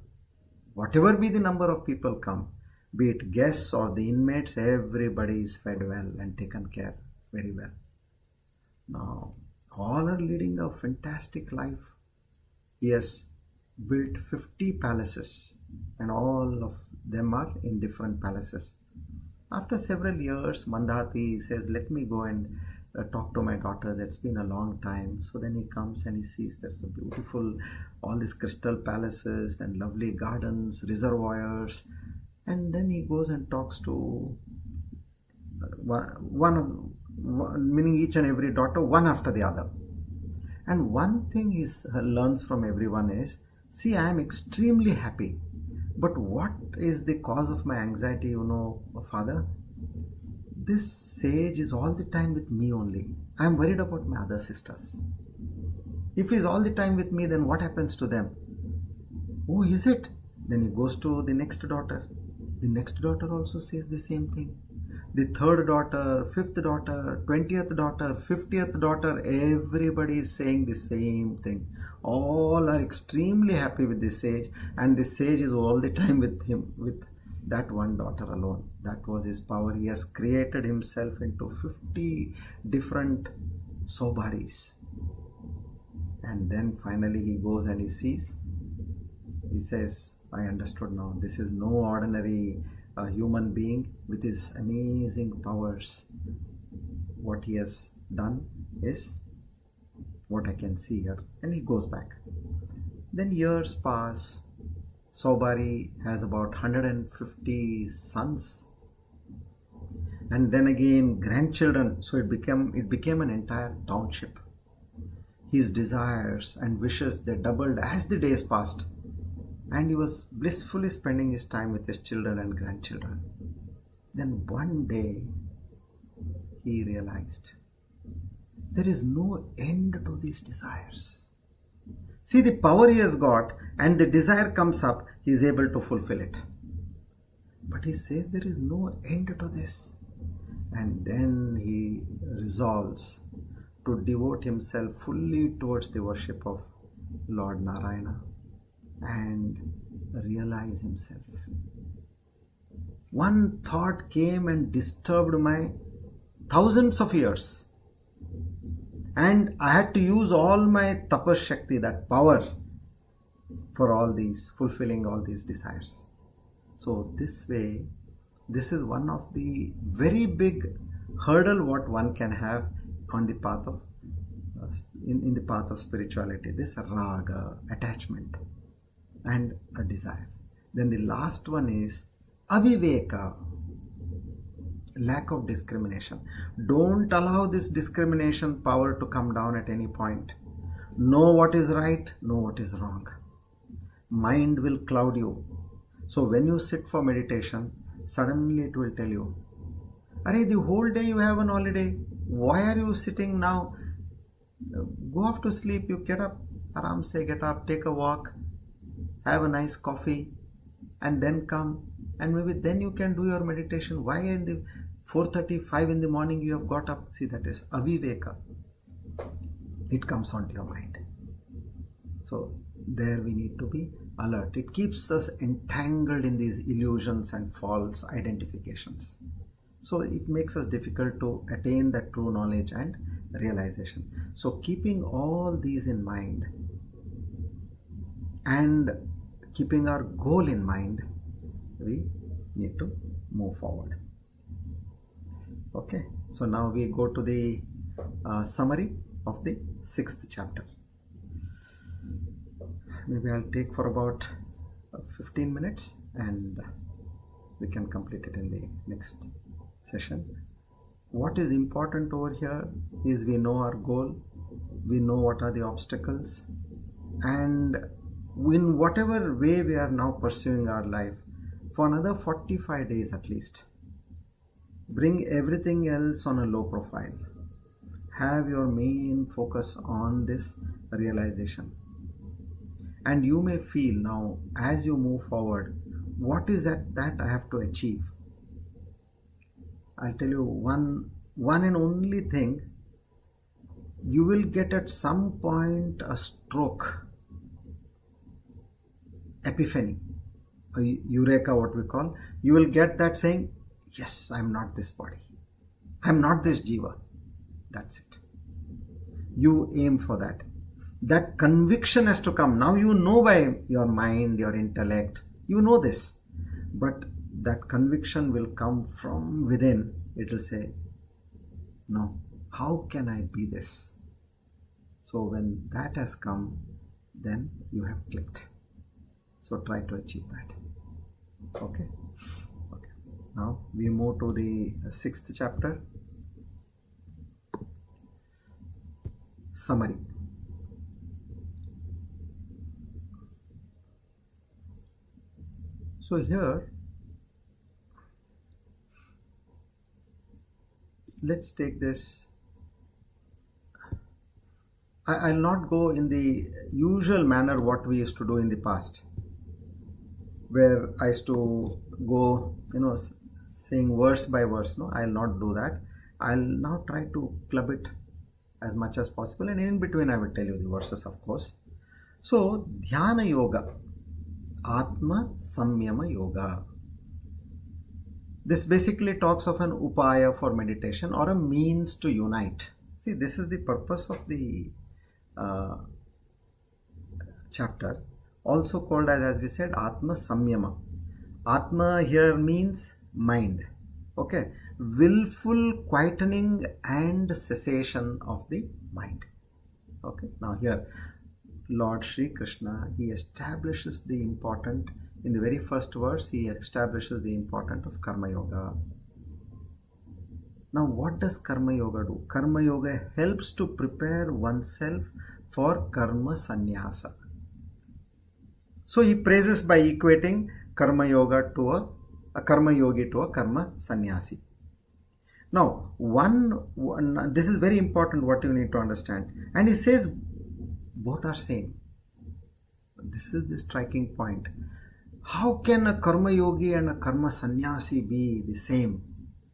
whatever be the number of people come, be it guests or the inmates, everybody is fed well and taken care very well. Now all are leading a fantastic life. He has built 50 palaces, and all of them are in different palaces. After several years, Mandati says, let me go and talk to my daughters. It's been a long time. So then he comes and he sees there's a beautiful, all these crystal palaces and lovely gardens, reservoirs. And then he goes and talks to meaning each and every daughter, one after the other. And one thing he learns from everyone is, see, I am extremely happy. But what is the cause of my anxiety, father? This sage is all the time with me only. I am worried about my other sisters. If he is all the time with me, then what happens to them? Oh, is it? Then he goes to the next daughter. The next daughter also says the same thing. The third daughter, fifth daughter, 20th daughter, 50th daughter, everybody is saying the same thing. All are extremely happy with this sage, and this sage is all the time with him, with that one daughter alone. That was his power. He has created himself into 50 different Saubharis. And then finally he goes and he sees. He says, I understood now. This is no ordinary human being with his amazing powers. What he has done is what I can see here. And he goes back. Then years pass. Saubhari has about 150 sons. And then again grandchildren. So it became an entire township. His desires and wishes, they doubled as the days passed. And he was blissfully spending his time with his children and grandchildren. Then one day, he realized there is no end to these desires. See, the power he has got, and the desire comes up, he is able to fulfill it. But he says there is no end to this. And then he resolves to devote himself fully towards the worship of Lord Narayana. and realize himself. One thought came and disturbed my thousands of years, and I had to use all my tapas shakti, that power, for all these, fulfilling all these desires. So this way, this is one of the very big hurdle what one can have on the path of in the path of spirituality. This raga, attachment, and a desire. Then the last one is aviveka, lack of discrimination. Don't allow this discrimination power to come down at any point. Know what is right, know what is wrong. Mind will cloud you. So when you sit for meditation, suddenly it will tell you, Arey, the whole day you have an holiday. Why are you sitting now? Go off to sleep. You get up, aram se get up, take a walk, have a nice coffee, and then come, and maybe then you can do your meditation. Why in the 4:35 in the morning you have got up? See, that is aviveka. It comes onto your mind. So there we need to be alert. It keeps us entangled in these illusions and false identifications. So it makes us difficult to attain that true knowledge and realization. So keeping all these in mind and keeping our goal in mind, we need to move forward. Okay, so now we go to the summary of the 6th chapter. Maybe I'll take for about 15 minutes and we can complete it in the next session. What is important over here is we know our goal, we know what are the obstacles, and in whatever way we are now pursuing our life, for another 45 days at least, bring everything else on a low profile. Have your main focus on this realization. And you may feel now, as you move forward, what is that I have to achieve? I'll tell you one and only thing. You will get at some point a stroke, epiphany, a eureka, what we call. You will get that saying, yes, I'm not this body. I'm not this jiva. That's it. You aim for that. That conviction has to come. Now you know by your mind, your intellect, you know this. But that conviction will come from within. It will say, no, how can I be this? So when that has come, then you have clicked. So try to achieve that. Okay. Now we move to the 6th chapter. Summary. So here, let's take this. I'll not go in the usual manner what we used to do in the past, where I used to go, saying verse by verse. No, I'll not do that. I'll now try to club it as much as possible, and in between I will tell you the verses, of course. So, Dhyana Yoga, Atma Samyama Yoga. This basically talks of an upaya for meditation or a means to unite. See, this is the purpose of the chapter, also called as we said, Atma Samyama. Atma here means mind. Okay, willful quietening and cessation of the mind. Okay, now here Lord Srikrishna, he establishes the important, in the very first verse, he establishes the importance of Karma Yoga. Now what does Karma Yoga do? Karma Yoga helps to prepare oneself for Karma Sannyasa. So he praises by equating Karma Yoga to a Karma Yogi to a Karma Sannyasi. Now, this is very important what you need to understand. And he says both are same. This is the striking point. How can a Karma Yogi and a Karma Sannyasi be the same?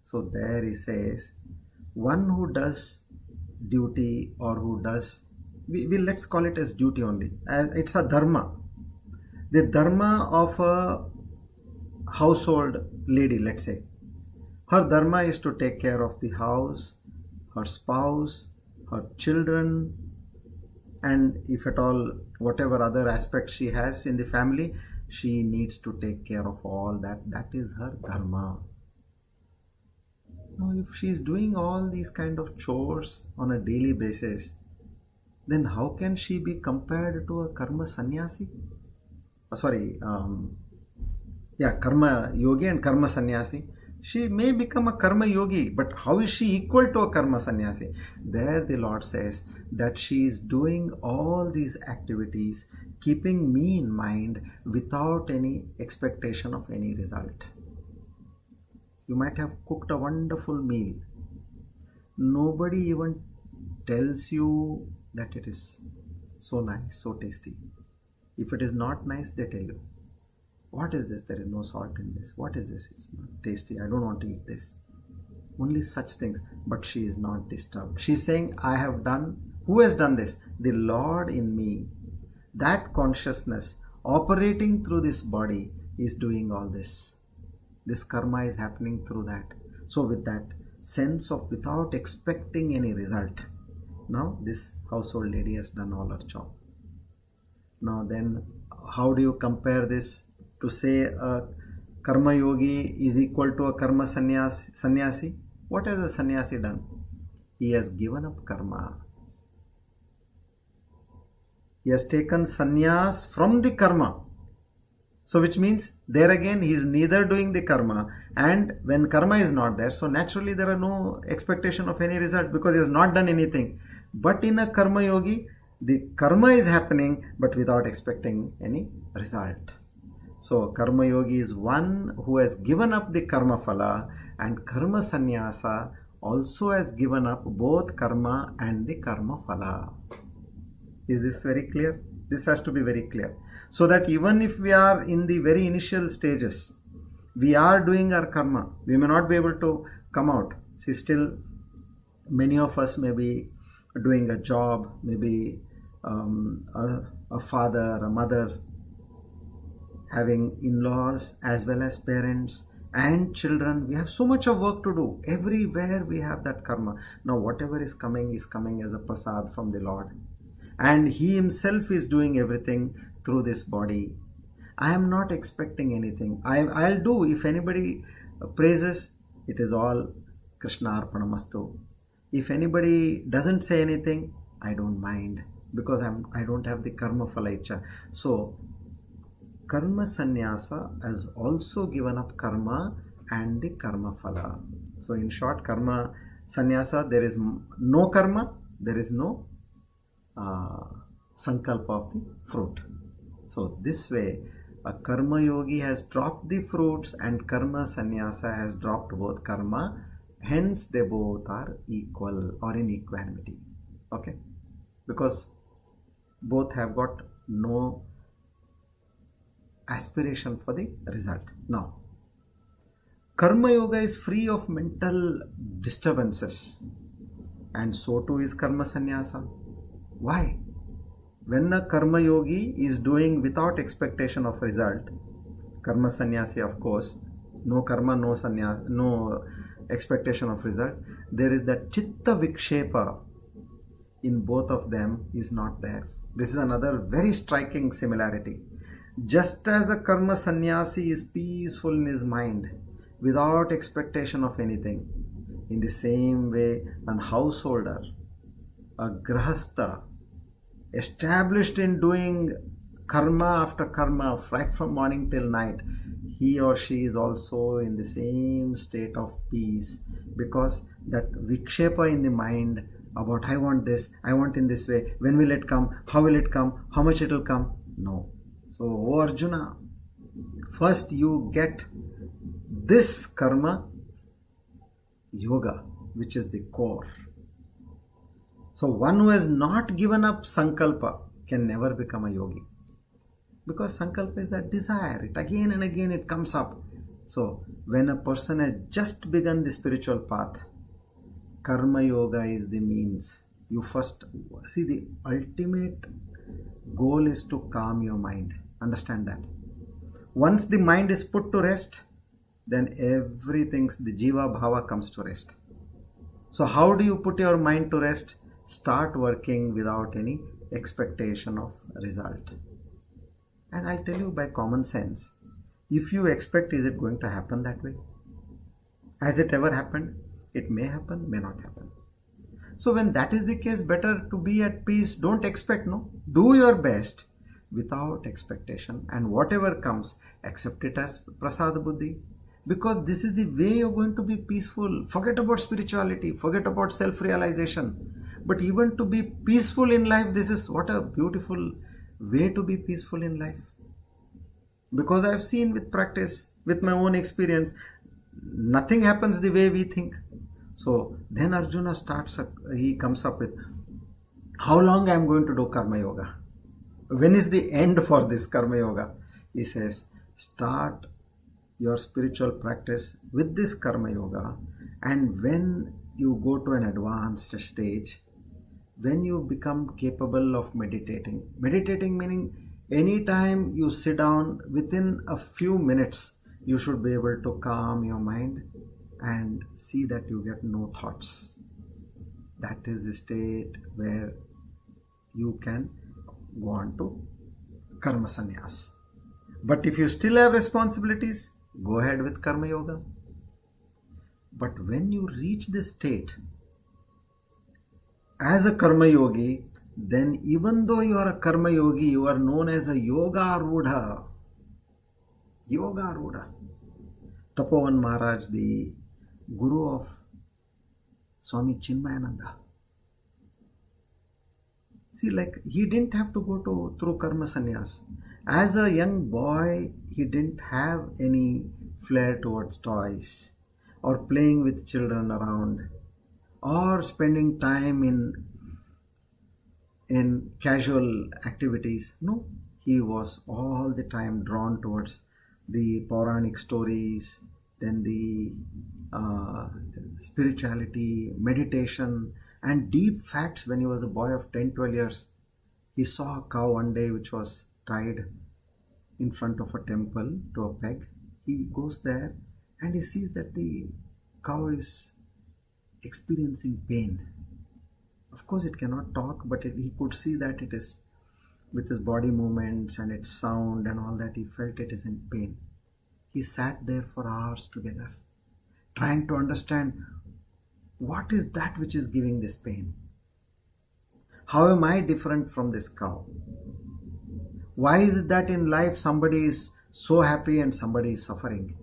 So there he says, one who does duty or who does, let's call it as duty only. It's a dharma. The dharma of a household lady, let's say, her dharma is to take care of the house, her spouse, her children, and if at all, whatever other aspects she has in the family, she needs to take care of all that. That is her dharma. Now, if she is doing all these kind of chores on a daily basis, then how can she be compared to a karma sannyasi? Karma yogi and karma sannyasi. She may become a karma yogi, but how is she equal to a karma sannyasi? There the Lord says that she is doing all these activities, keeping me in mind without any expectation of any result. You might have cooked a wonderful meal. Nobody even tells you that it is so nice, so tasty. If it is not nice, they tell you, what is this? There is no salt in this. What is this? It's not tasty. I don't want to eat this. Only such things. But she is not disturbed. She is saying, I have done. Who has done this? The Lord in me. That consciousness operating through this body is doing all this. This karma is happening through that. So with that sense of without expecting any result, now this household lady has done all her job. Now then, how do you compare this to say a karma yogi is equal to a karma sannyasi? What has a sannyasi done? He has given up karma. He has taken sannyas from the karma. So which means there again he is neither doing the karma, and when karma is not there, so naturally there are no expectation of any result because he has not done anything. But in a karma yogi, the karma is happening but without expecting any result. So karma yogi is one who has given up the karma phala, and karma sannyasa also has given up both karma and the karma phala. Is this very clear? This has to be very clear. So that even if we are in the very initial stages, we are doing our karma. We may not be able to come out. See, still many of us may be doing a job, maybe a father, a mother, having in-laws as well as parents and children. We have so much of work to do. Everywhere we have that karma. Now whatever is coming as a prasad from the Lord. And He Himself is doing everything through this body. I am not expecting anything. I'll do. If anybody praises, it is all Krishna Arpanamastu. If anybody doesn't say anything, I don't mind, because I don't have the karma phala icha. So karma sannyasa has also given up karma and the karma phala. So in short, karma sannyasa, there is no karma, there is no sankalpa of the fruit. So this way, a karma yogi has dropped the fruits and karma sannyasa has dropped both karma. Hence they both are equal or in equanimity. Okay? Because both have got no aspiration for the result. Now, karma yoga is free of mental disturbances, and so too is karma sannyasa. Why? When a karma yogi is doing without expectation of result, karma sannyasi, of course, no karma, no sannyasa, no expectation of result, there is that chitta vikshepa in both of them is not there. This is another very striking similarity. Just as a karma sannyasi is peaceful in his mind without expectation of anything, in the same way an householder, a grahastha, established in doing karma after karma right from morning till night, he or she is also in the same state of peace, because that vikshepa in the mind about I want this, I want in this way, when will it come, how will it come, how much it will come, no. So, O Arjuna, first you get this karma yoga, which is the core. So one who has not given up sankalpa can never become a yogi, because sankalpa is that desire. It again and again it comes up. So when a person has just begun the spiritual path, karma yoga is the means. You first see, the ultimate goal is to calm your mind. Understand that. Once the mind is put to rest, then everything, the jiva bhava comes to rest. So how do you put your mind to rest? Start working without any expectation of result. And I'll tell you by common sense, if you expect, is it going to happen that way? Has it ever happened? It may happen, may not happen. So when that is the case, better to be at peace. Don't expect, no. Do your best without expectation, and whatever comes, accept it as prasad buddhi. Because this is the way you're going to be peaceful. Forget about spirituality, forget about self-realization. But even to be peaceful in life, this is what a beautiful way to be peaceful in life. Because I've seen with practice, with my own experience, nothing happens the way we think. So then Arjuna he comes up with, how long I'm going to do karma yoga? When is the end for this karma yoga? He says, start your spiritual practice with this karma yoga, and when you go to an advanced stage, when you become capable of meditating meaning anytime you sit down, within a few minutes you should be able to calm your mind and see that you get no thoughts. That is the state where you can go on to karma sannyas. But if you still have responsibilities, go ahead with karma yoga. But when you reach this state as a karma yogi, then even though you are a karma yogi, you are known as a yoga rudha. Yoga rudha. Tapovan Maharaj, the guru of Swami Chinmayananda. See, like, he didn't have to go through karma sannyas. As a young boy, he didn't have any flair towards toys or playing with children around or spending time in casual activities. No, he was all the time drawn towards the Puranic stories, then the spirituality, meditation, and deep facts. When he was a boy of 10-12 years, he saw a cow one day which was tied in front of a temple to a peg. He goes there and he sees that the cow is experiencing pain. Of course, it cannot talk, but he could see that it is, with his body movements and its sound and all that, he felt it is in pain. He sat there for hours together, trying to understand, what is that which is giving this pain? How am I different from this cow? Why is it that in life somebody is so happy and somebody is suffering?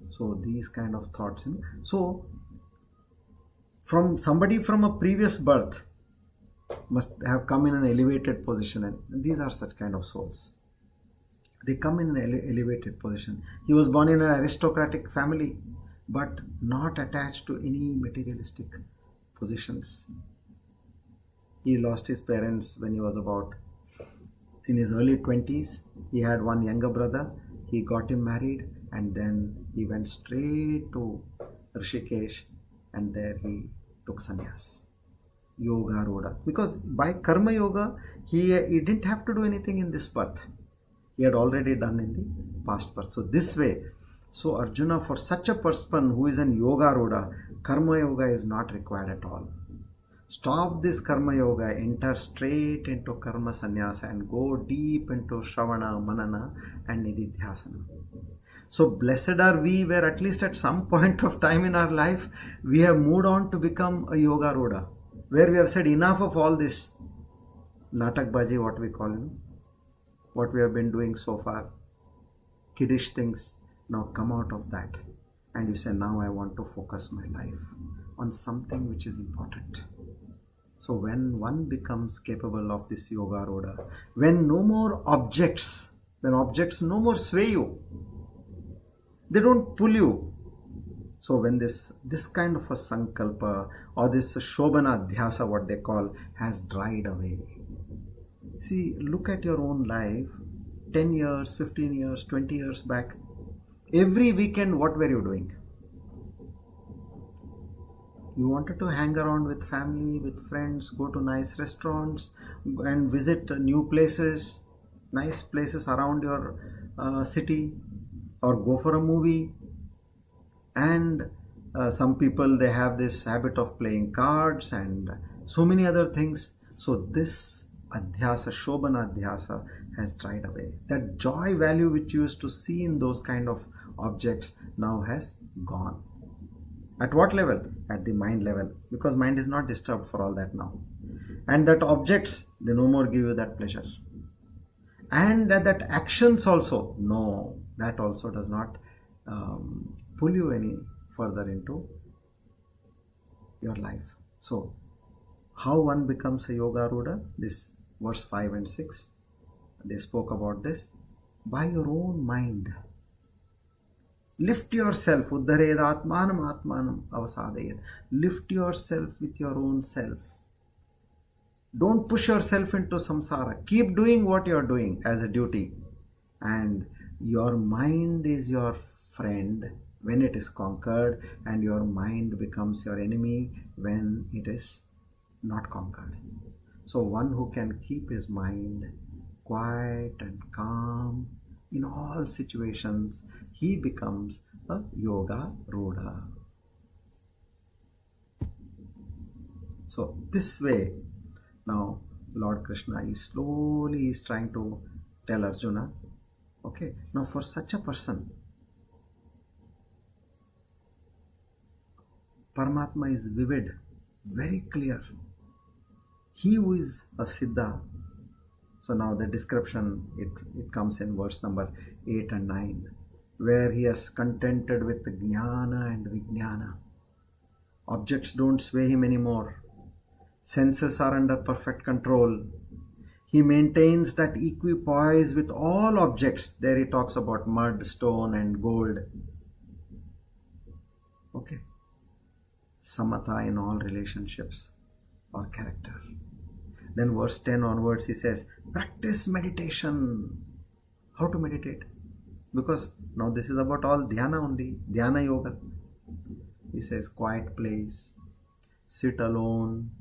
So these kind of thoughts. So from somebody from a previous birth must have come in an elevated position, and these are such kind of souls. They come in an elevated position. He was born in an aristocratic family, but not attached to any materialistic positions. He lost his parents when he was about in his early 20s. He had one younger brother. He got him married, and then he went straight to Rishikesh, and there he took sannyas. Yoga Rudha. Because by karma yoga, he didn't have to do anything in this birth. He had already done in the past birth. So this way, so Arjuna, for such a person who is in yoga rudha, karma yoga is not required at all. Stop this karma yoga, enter straight into karma sannyasa and go deep into shravana, manana and nididhyasana. So blessed are we where at least at some point of time in our life, we have moved on to become a yoga rudha, where we have said enough of all this natakbaji, what we call it, what we have been doing so far, kiddish things. Now come out of that and you say, now I want to focus my life on something which is important. So when one becomes capable of this yoga rudha, when no more objects, when objects no more sway you, they don't pull you. So when this kind of a sankalpa or this shobana dhyasa, what they call, has dried away. See, look at your own life, 10 years, 15 years, 20 years back. Every weekend, what were you doing? You wanted to hang around with family, with friends, go to nice restaurants and visit new places. nice places around your city, or go for a movie. And some people, they have this habit of playing cards and so many other things. So this adhyasa, shobana adhyasa, has dried away. That joy value which you used to see in those kind of objects now has gone. At what level? At the mind level, because mind is not disturbed for all that now. And that objects, they no more give you that pleasure. And that actions also, no, that also does not pull you any further into your life. So how one becomes a yoga ruda? This verse 5 and 6, they spoke about this. By your own mind, lift yourself. Uddhared atmanam atmanam avasadayet. Lift yourself with your own self. Don't push yourself into samsara. Keep doing what you're doing as a duty. And your mind is your friend when it is conquered, and your mind becomes your enemy when it is not conquered. So one who can keep his mind quiet and calm in all situations, he becomes a yoga ruda. So this way, now Lord Krishna is trying to tell Arjuna, okay, now for such a person, Paramatma is vivid, very clear. He who is a Siddha. So now the description, it comes in verse number 8 and 9, where he has contented with Jnana and Vijnana. Objects don't sway him anymore. Senses are under perfect control. He maintains that equipoise with all objects. There he talks about mud, stone and gold. Okay. Samatha in all relationships or character. Then verse 10 onwards he says, practice meditation. How to meditate? Because now this is about all dhyana only, dhyana yoga. He says quiet place, sit alone.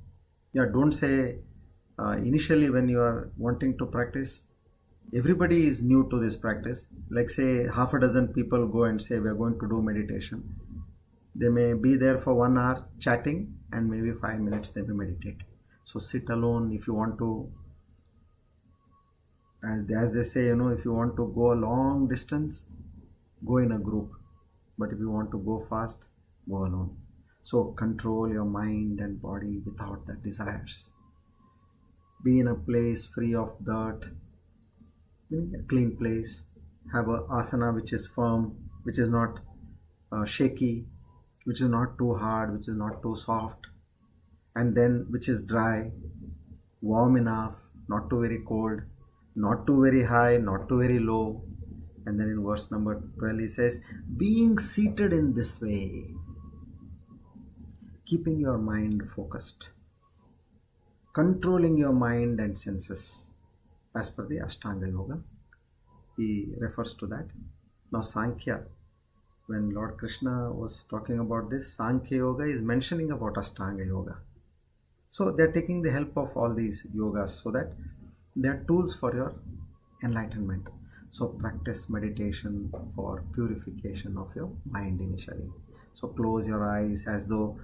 Yeah, don't say initially when you are wanting to practice, everybody is new to this practice. Like say half a dozen people go and say we are going to do meditation. They may be there for 1 hour chatting, and maybe 5 minutes they may meditate. So sit alone. If you want to, as they say, if you want to go a long distance, go in a group. But if you want to go fast, go alone. So control your mind and body without the desires. Be in a place free of dirt, a clean place. Have a asana which is firm, which is not shaky, which is not too hard, which is not too soft, and then which is dry, warm enough, not too very cold, not too very high, not too very low. And then in verse number 12 he says, being seated in this way, keeping your mind focused, controlling your mind and senses as per the Ashtanga Yoga. He refers to that. Now Sankhya, when Lord Krishna was talking about this, Sankhya Yoga is mentioning about Ashtanga Yoga. So they are taking the help of all these yogas so that they are tools for your enlightenment. So practice meditation for purification of your mind initially. So close your eyes as though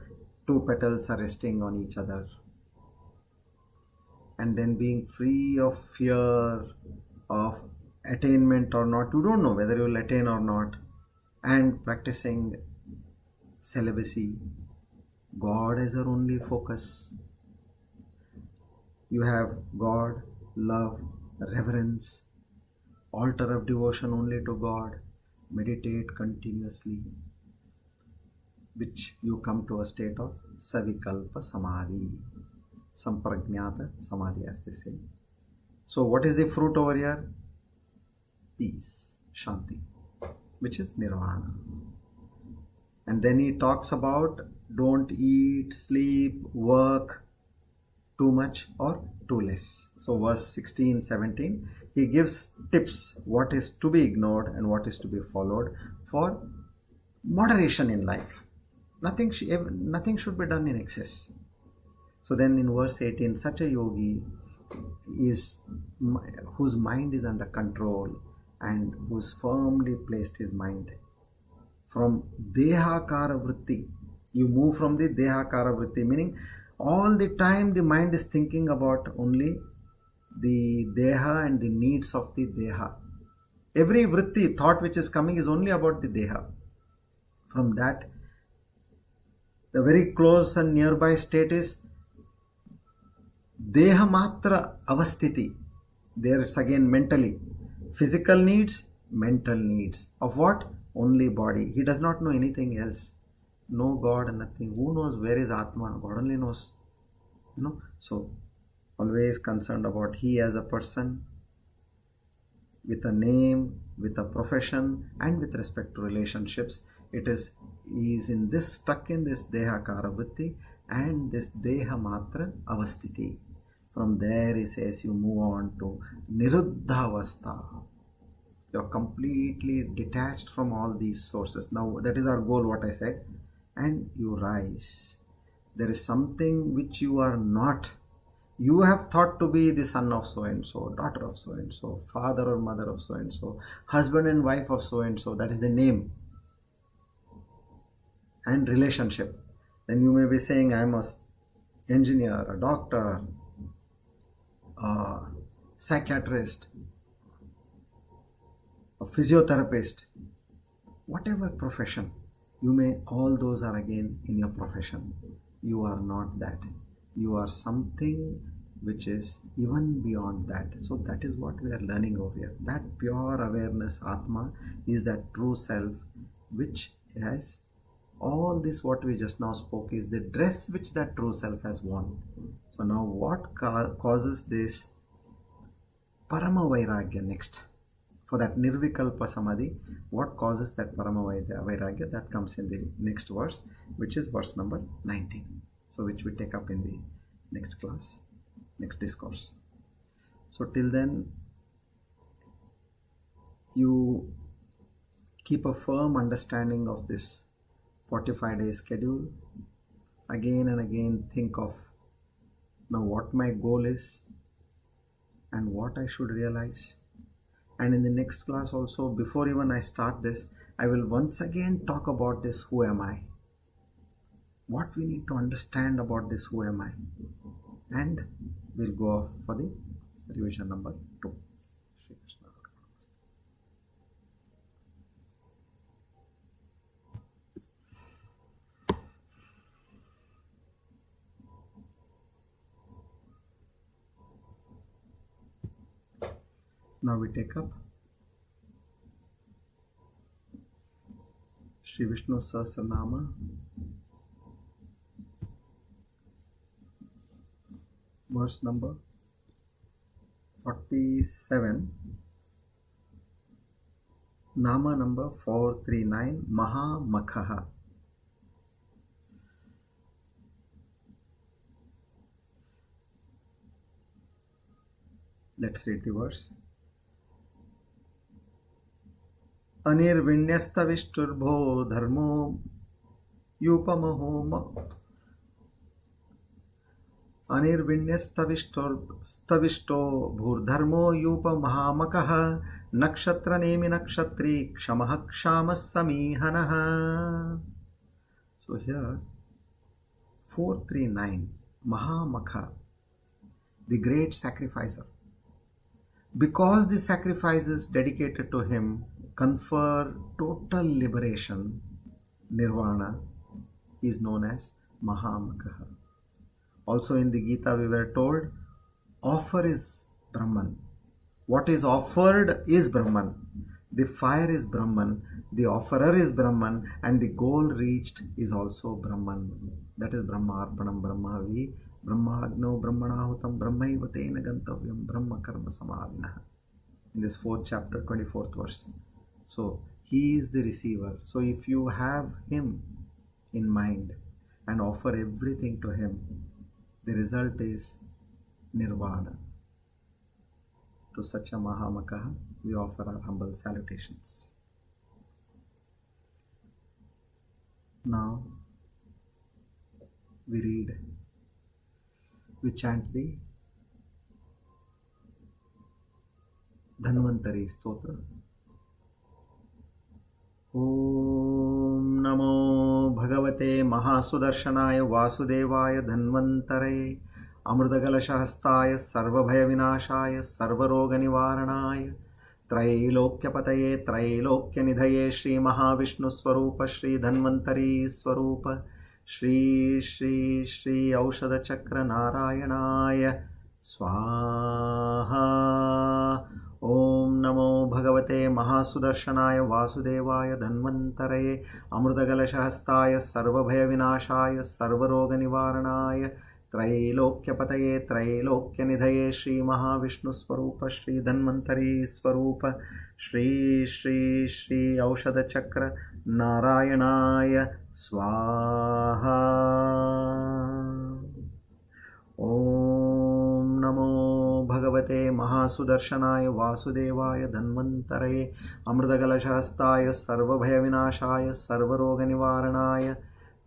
2 petals are resting on each other. And then being free of fear of attainment or not. You don't know whether you will attain or not. And practicing celibacy. God is our only focus. You have God, love, reverence, altar of devotion only to God. Meditate continuously, which you come to a state of savikalpa samadhi, samprajnata samadhi as they say. So what is the fruit over here? Peace, shanti, which is nirvana. And then he talks about don't eat, sleep, work too much or too less. So verse 16, 17, he gives tips what is to be ignored and what is to be followed for moderation in life. Nothing should be done in excess. So then in verse 18, such a yogi is whose mind is under control and who's firmly placed his mind from dehakara vritti. You move from the dehakara vritti, meaning all the time the mind is thinking about only the deha and the needs of the deha. Every vritti, thought which is coming, is only about the deha. From that, the very close and nearby state is deha matra avasthiti. There it's again mentally. Physical needs, mental needs. Of what? Only body. He does not know anything else. No God, nothing. Who knows where is Atma? God only knows. So always concerned about he as a person, with a name, with a profession, and with respect to relationships. He is in this, stuck in this dehakara vritti and this deha matra avasthiti. From there he says you move on to niruddhavastha. You're completely detached from all these sources. Now that is our goal, what I said. And you rise. There is something which you are not. You have thought to be the son of so and so, daughter of so and so, father or mother of so and so, husband and wife of so and so. That is the name and relationship. Then you may be saying, I am an engineer, a doctor, a psychiatrist, a physiotherapist, whatever profession you may, all those are again in your profession. You are not that. You are something which is even beyond that. So that is what we are learning over here. That pure awareness, Atma, is that true self which has all this what we just now spoke is the dress which that true self has worn. So now what causes this Parama Vairagya next? For that Nirvikalpa Samadhi, what causes that Parama Vairagya? That comes in the next verse, which is verse number 19. So which we take up in the next class, next discourse. So till then, you keep a firm understanding of this 45-day schedule. Again and again think of now what my goal is and what I should realize. And in the next class also, before even I start this, I will once again talk about this who am I. What we need to understand about this who am I. And we'll go for the revision number 2. Srikrishna. Now we take up Shri Vishnu Sahasranama, verse number 47, Nama number 439, Maha Makhaha. Let's read the verse. Anirvinyastavishturbho dharmo yupamaho Anirvinyastavishto bhurdharmo yupamahamakaha nakshatra nemi nakshatri kshamah kshamas samihanaha. So here 439, Mahamakha, the great sacrificer. Because the sacrifices dedicated to him confer total liberation, nirvana, is known as Mahamakaha. Also in the Gita we were told, offer is Brahman. What is offered is Brahman. The fire is Brahman, the offerer is Brahman, and the goal reached is also Brahman. That is Brahma Arpanam Brahmavi, Brahmagno Brahmanahutam Brahmaiva Tena Gantavyam Brahma Karma Samadhinaha. In this 4th chapter, 24th verse. So he is the receiver. So if you have him in mind and offer everything to him, the result is nirvana. To such a Mahamakaha, we offer our humble salutations. Now we read, we chant the Dhanvantari स्तोत्र। ओम नमो भगवते महासुदर्शनाय वासुदेवाय धन्वंतरे अमृतकलशहस्ताय सर्वभयविनाशाय सर्वरोगनिवारणाय त्रैलोक्यपतये त्रैलोक्यनिधये श्री महाविष्णुस्वरूप श्री धन्वंतरी स्वरूप श्री श्री श्री औषधचक्र नारायणाय स्वाहा। ओम नमो भगवते महासुदर्शनाय वासुदेवाय धन्वंतरे अमृतकलशहस्ताय सर्वभयविनाशाय सर्वरोगनिवारणाय त्रैलोक्यपतये त्रैलोक्यनिधये श्री महाविष्णुस्वरूप श्री धन्वंतरी स्वरूप श्री श्री श्री औषधचक्र नारायणाय स्वाहा। ओम नमो भगवते महासुदर्शनाय वासुदेवाय धन्वंतरे अमृतकलशहस्ताय सर्वभयविनाशाय सर्वरोगनिवारणाय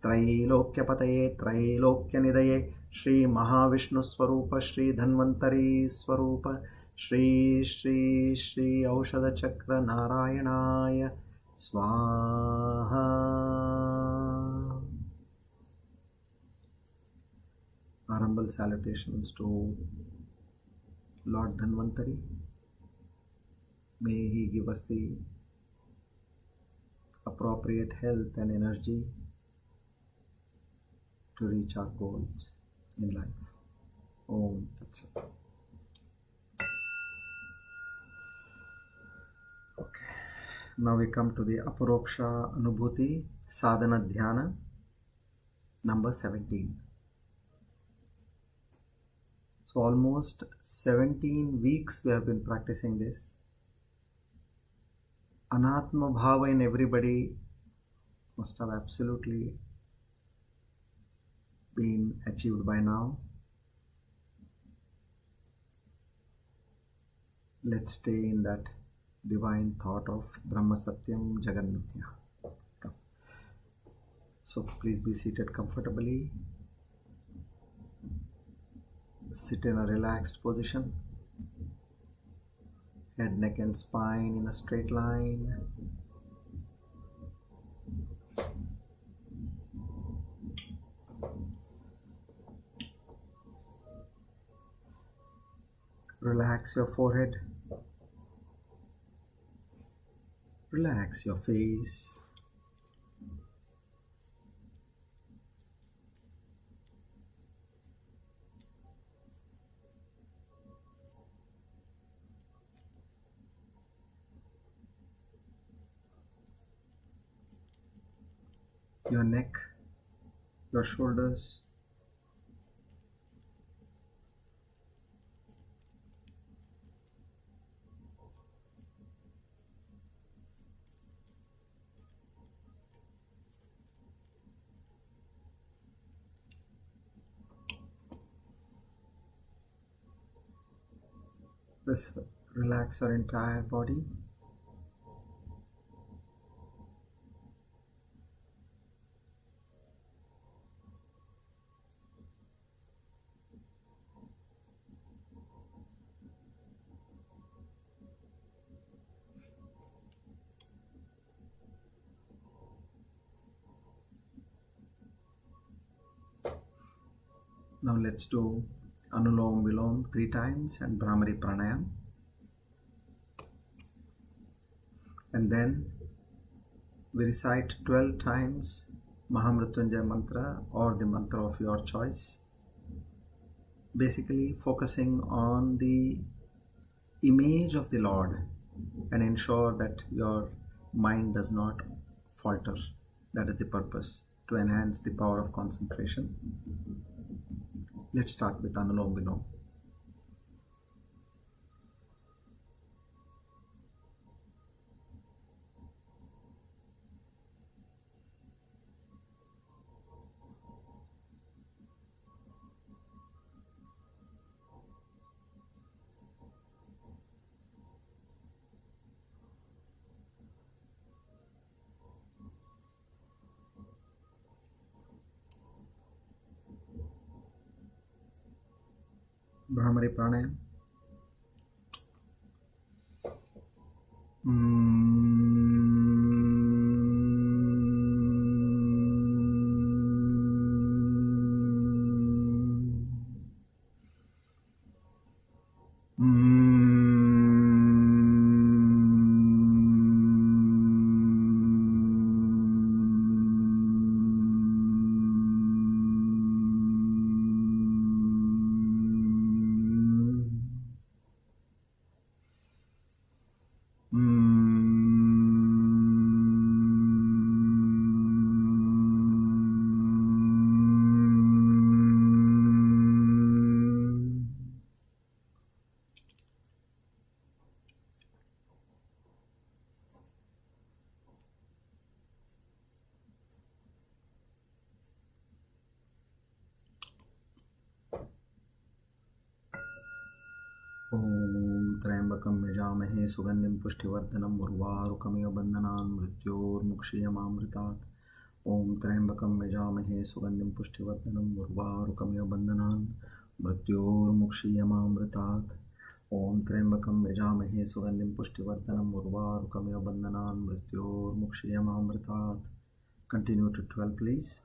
त्रैलोक्यपतये त्रैलोक्यनिधये श्री महाविष्णुस्वरूप श्री धन्वंतरी स्वरूप श्री श्री श्री औषधचक्र नारायणाय स्वाहा। Our humble salutations to Lord Dhanvantari. May he give us the appropriate health and energy to reach our goals in life. Om Tat Sat. Okay. Now we come to the Aparoksha Anubhuti Sadhana Dhyana number 17. So almost 17 weeks we have been practicing this. Anatma Bhava in everybody must have absolutely been achieved by now. Let's stay in that divine thought of Brahma Satyam Jagan Mithya. Come. So please be seated comfortably. Sit in a relaxed position. Head, neck and spine in a straight line. Relax your forehead. Relax your face. Your neck, your shoulders. Relax your entire body. Now let's do Anulom Vilom 3 times and Brahmari Pranayam. And then we recite 12 times Mahamrityunjaya mantra or the mantra of your choice. Basically focusing on the image of the Lord and ensure that your mind does not falter. That is the purpose, to enhance the power of concentration. Let's start with Anulom Vilom. Brahmari Pranayam. त्र्यंबकं यजामहे सुगंधिं पुष्टिवर्धनम् उर्वारुकमिव बन्धनान् मृत्योर्मुक्षीयमामृतात्। ॐ त्र्यंबकं यजामहे सुगंधिं पुष्टिवर्धनम् उर्वारुकमिव बन्धनान् मृत्योर्मुक्षीयमामृतात्। ॐ त्र्यंबकं यजामहे सुगंधिं पुष्टिवर्धनम् उर्वारुकमिव बन्धनान् मृत्योर्मुक्षीयमामृतात्। Continue to 12, please.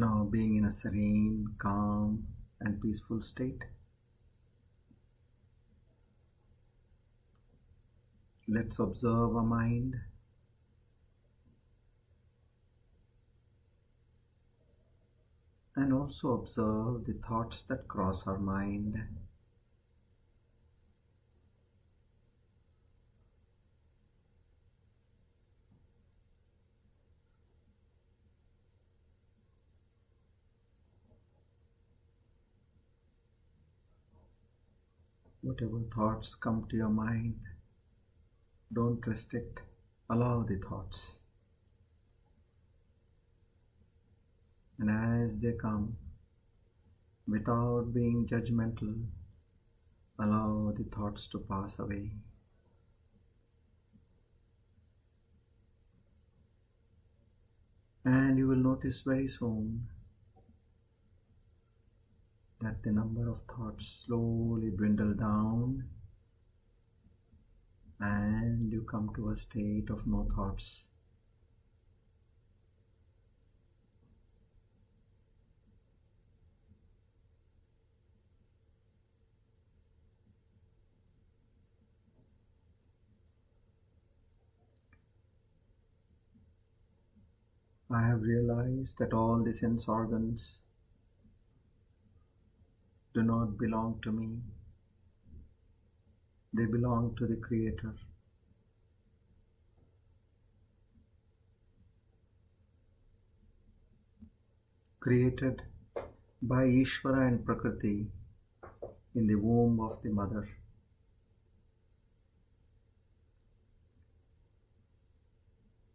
Now, being in a serene, calm, and peaceful state, let's observe our mind. And also observe the thoughts that cross our mind. Whatever thoughts come to your mind, don't restrict, allow the thoughts. And as they come, without being judgmental, allow the thoughts to pass away. And you will notice very soon that the number of thoughts slowly dwindle down and you come to a state of no thoughts. I have realized that all the sense organs do not belong to me. They belong to the Creator. Created by Ishvara and Prakriti in the womb of the mother.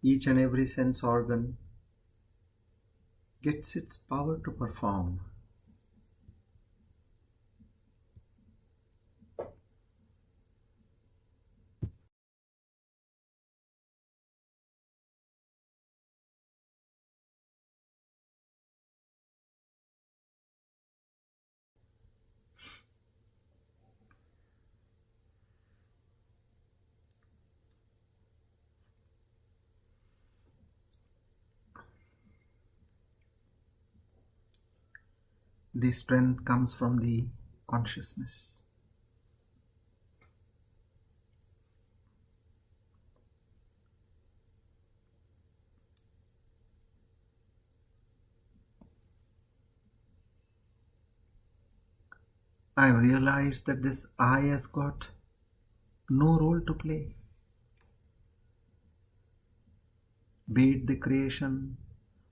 Each and every sense organ gets its power to perform. The strength comes from the consciousness. I have realized that this I has got no role to play, be it the creation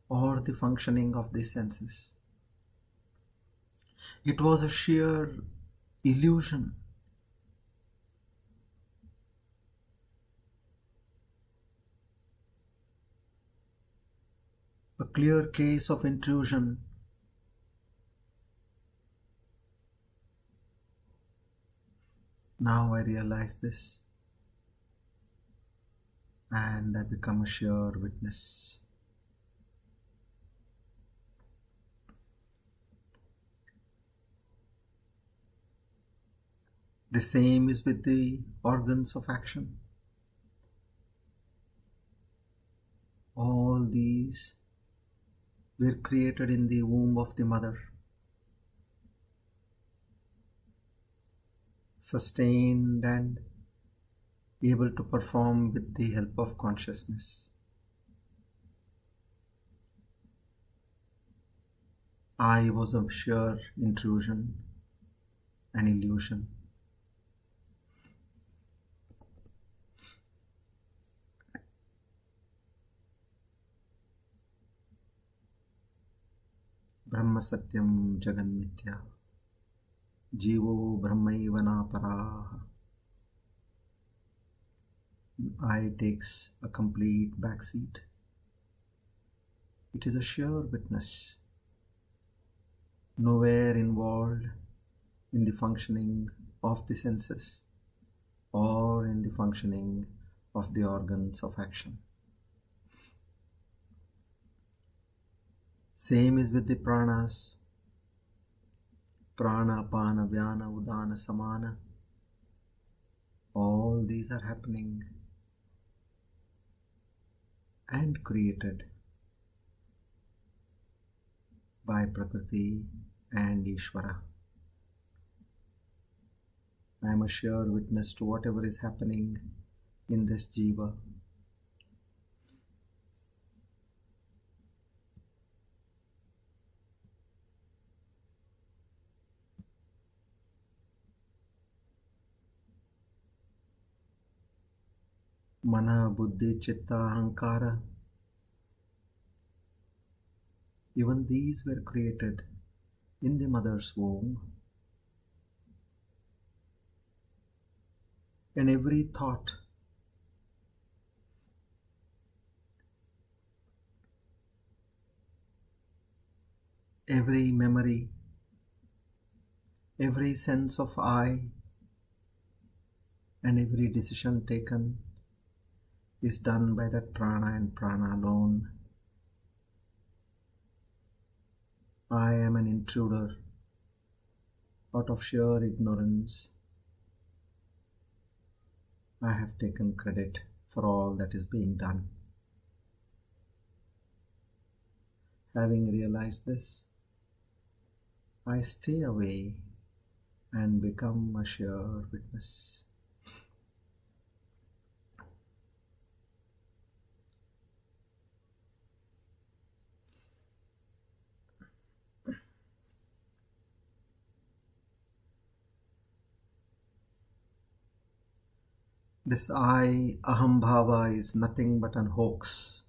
or the functioning of the senses. It was a sheer illusion. A clear case of intrusion. Now I realize this and I become a sure witness. The same is with the organs of action. All these were created in the womb of the mother, sustained and able to perform with the help of consciousness. I was a sheer intrusion, an illusion. Brahma Satyam Jagan Mithya. Jivo Brahmaiva Naparaha. I takes a complete backseat. It is a sure witness, nowhere involved in the functioning of the senses or in the functioning of the organs of action. Same is with the pranas. Prana, Pana, Vyana, Udana, Samana. All these are happening and created by Prakriti and Ishvara. I am a sure witness to whatever is happening in this jiva. Mana, Buddhi, Chitta, Ahankara. Even these were created in the mother's womb. And every thought, every memory, every sense of I, and every decision taken is done by that prana and prana alone. I am an intruder out of sheer ignorance. I have taken credit for all that is being done. Having realized this, I stay away and become a sure witness. This I, Ahambhava, is nothing but an hoax,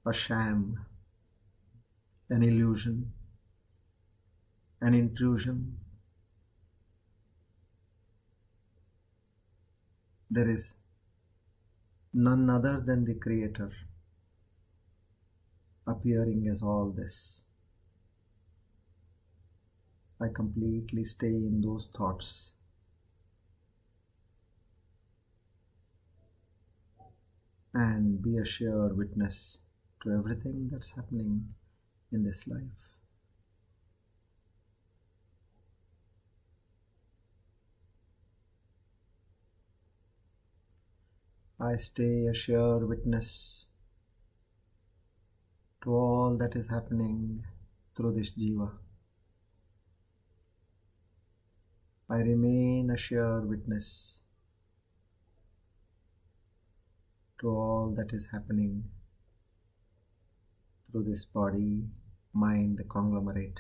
a sham, an illusion, an intrusion. There is none other than the Creator appearing as all this. I completely stay in those thoughts. And be a sure witness to everything that's happening in this life. I stay a sure witness to all that is happening through this jiva. I remain a sure witness to all that is happening through this body-mind conglomerate.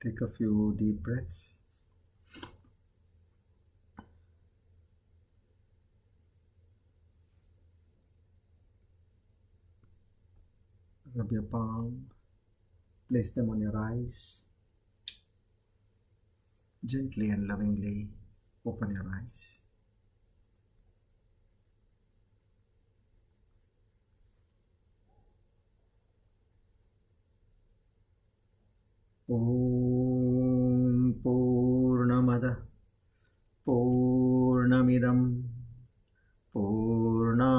Take a few deep breaths. Rub your palm. Place them on your eyes. Gently and lovingly open your eyes. Om Purnamada Purnamidam Purnat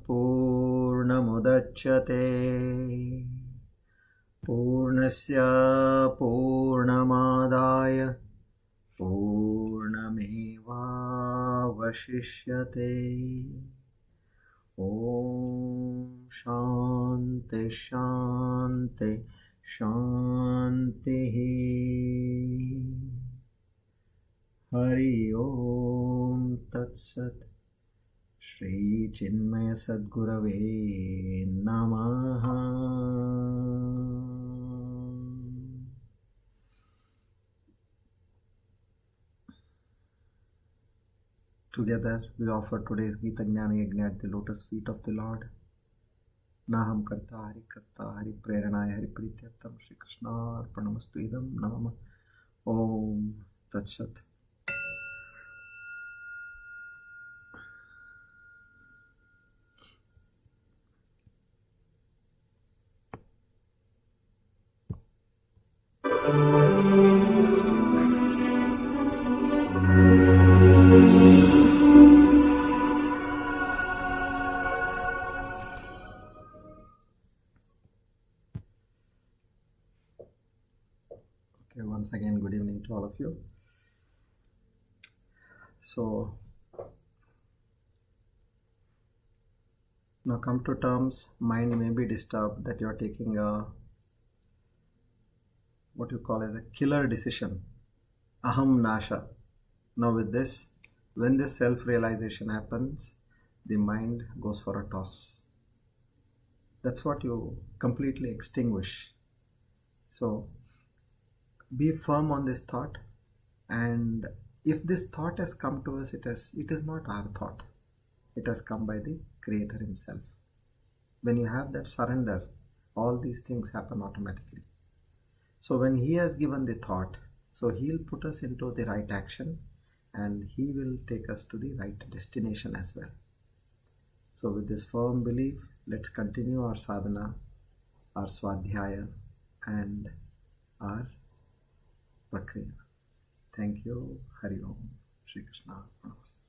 Purnamudachyate Purnasya Purnamadaya Purnamevavashishyate. Om Shanti Shanti Shanti. Hari Om Tat Sat. Shri Chinmaya Sadgurave Namaha. Together we offer today's Gita Jnana Yajna at the lotus feet of the Lord. Naham Karta Hari Preranaya Hari Prityartam Srikrishna Arpanamastu Idam Namah. Om Tat Sat. Okay, once again, good evening to all of you. So, now come to terms, mind may be disturbed that you are taking a, what you call as a killer decision, aham nasha. Now with this, when this self-realization happens, the mind goes for a toss. That's what you completely extinguish. So, be firm on this thought, and if this thought has come to us, it is not our thought. It has come by the Creator Himself. When you have that surrender, all these things happen automatically. So when He has given the thought, so He'll put us into the right action and He will take us to the right destination as well. So with this firm belief, let's continue our sadhana, our swadhyaya and our prakriya. Thank you. Hari Om. Shri Krishna. Namaste.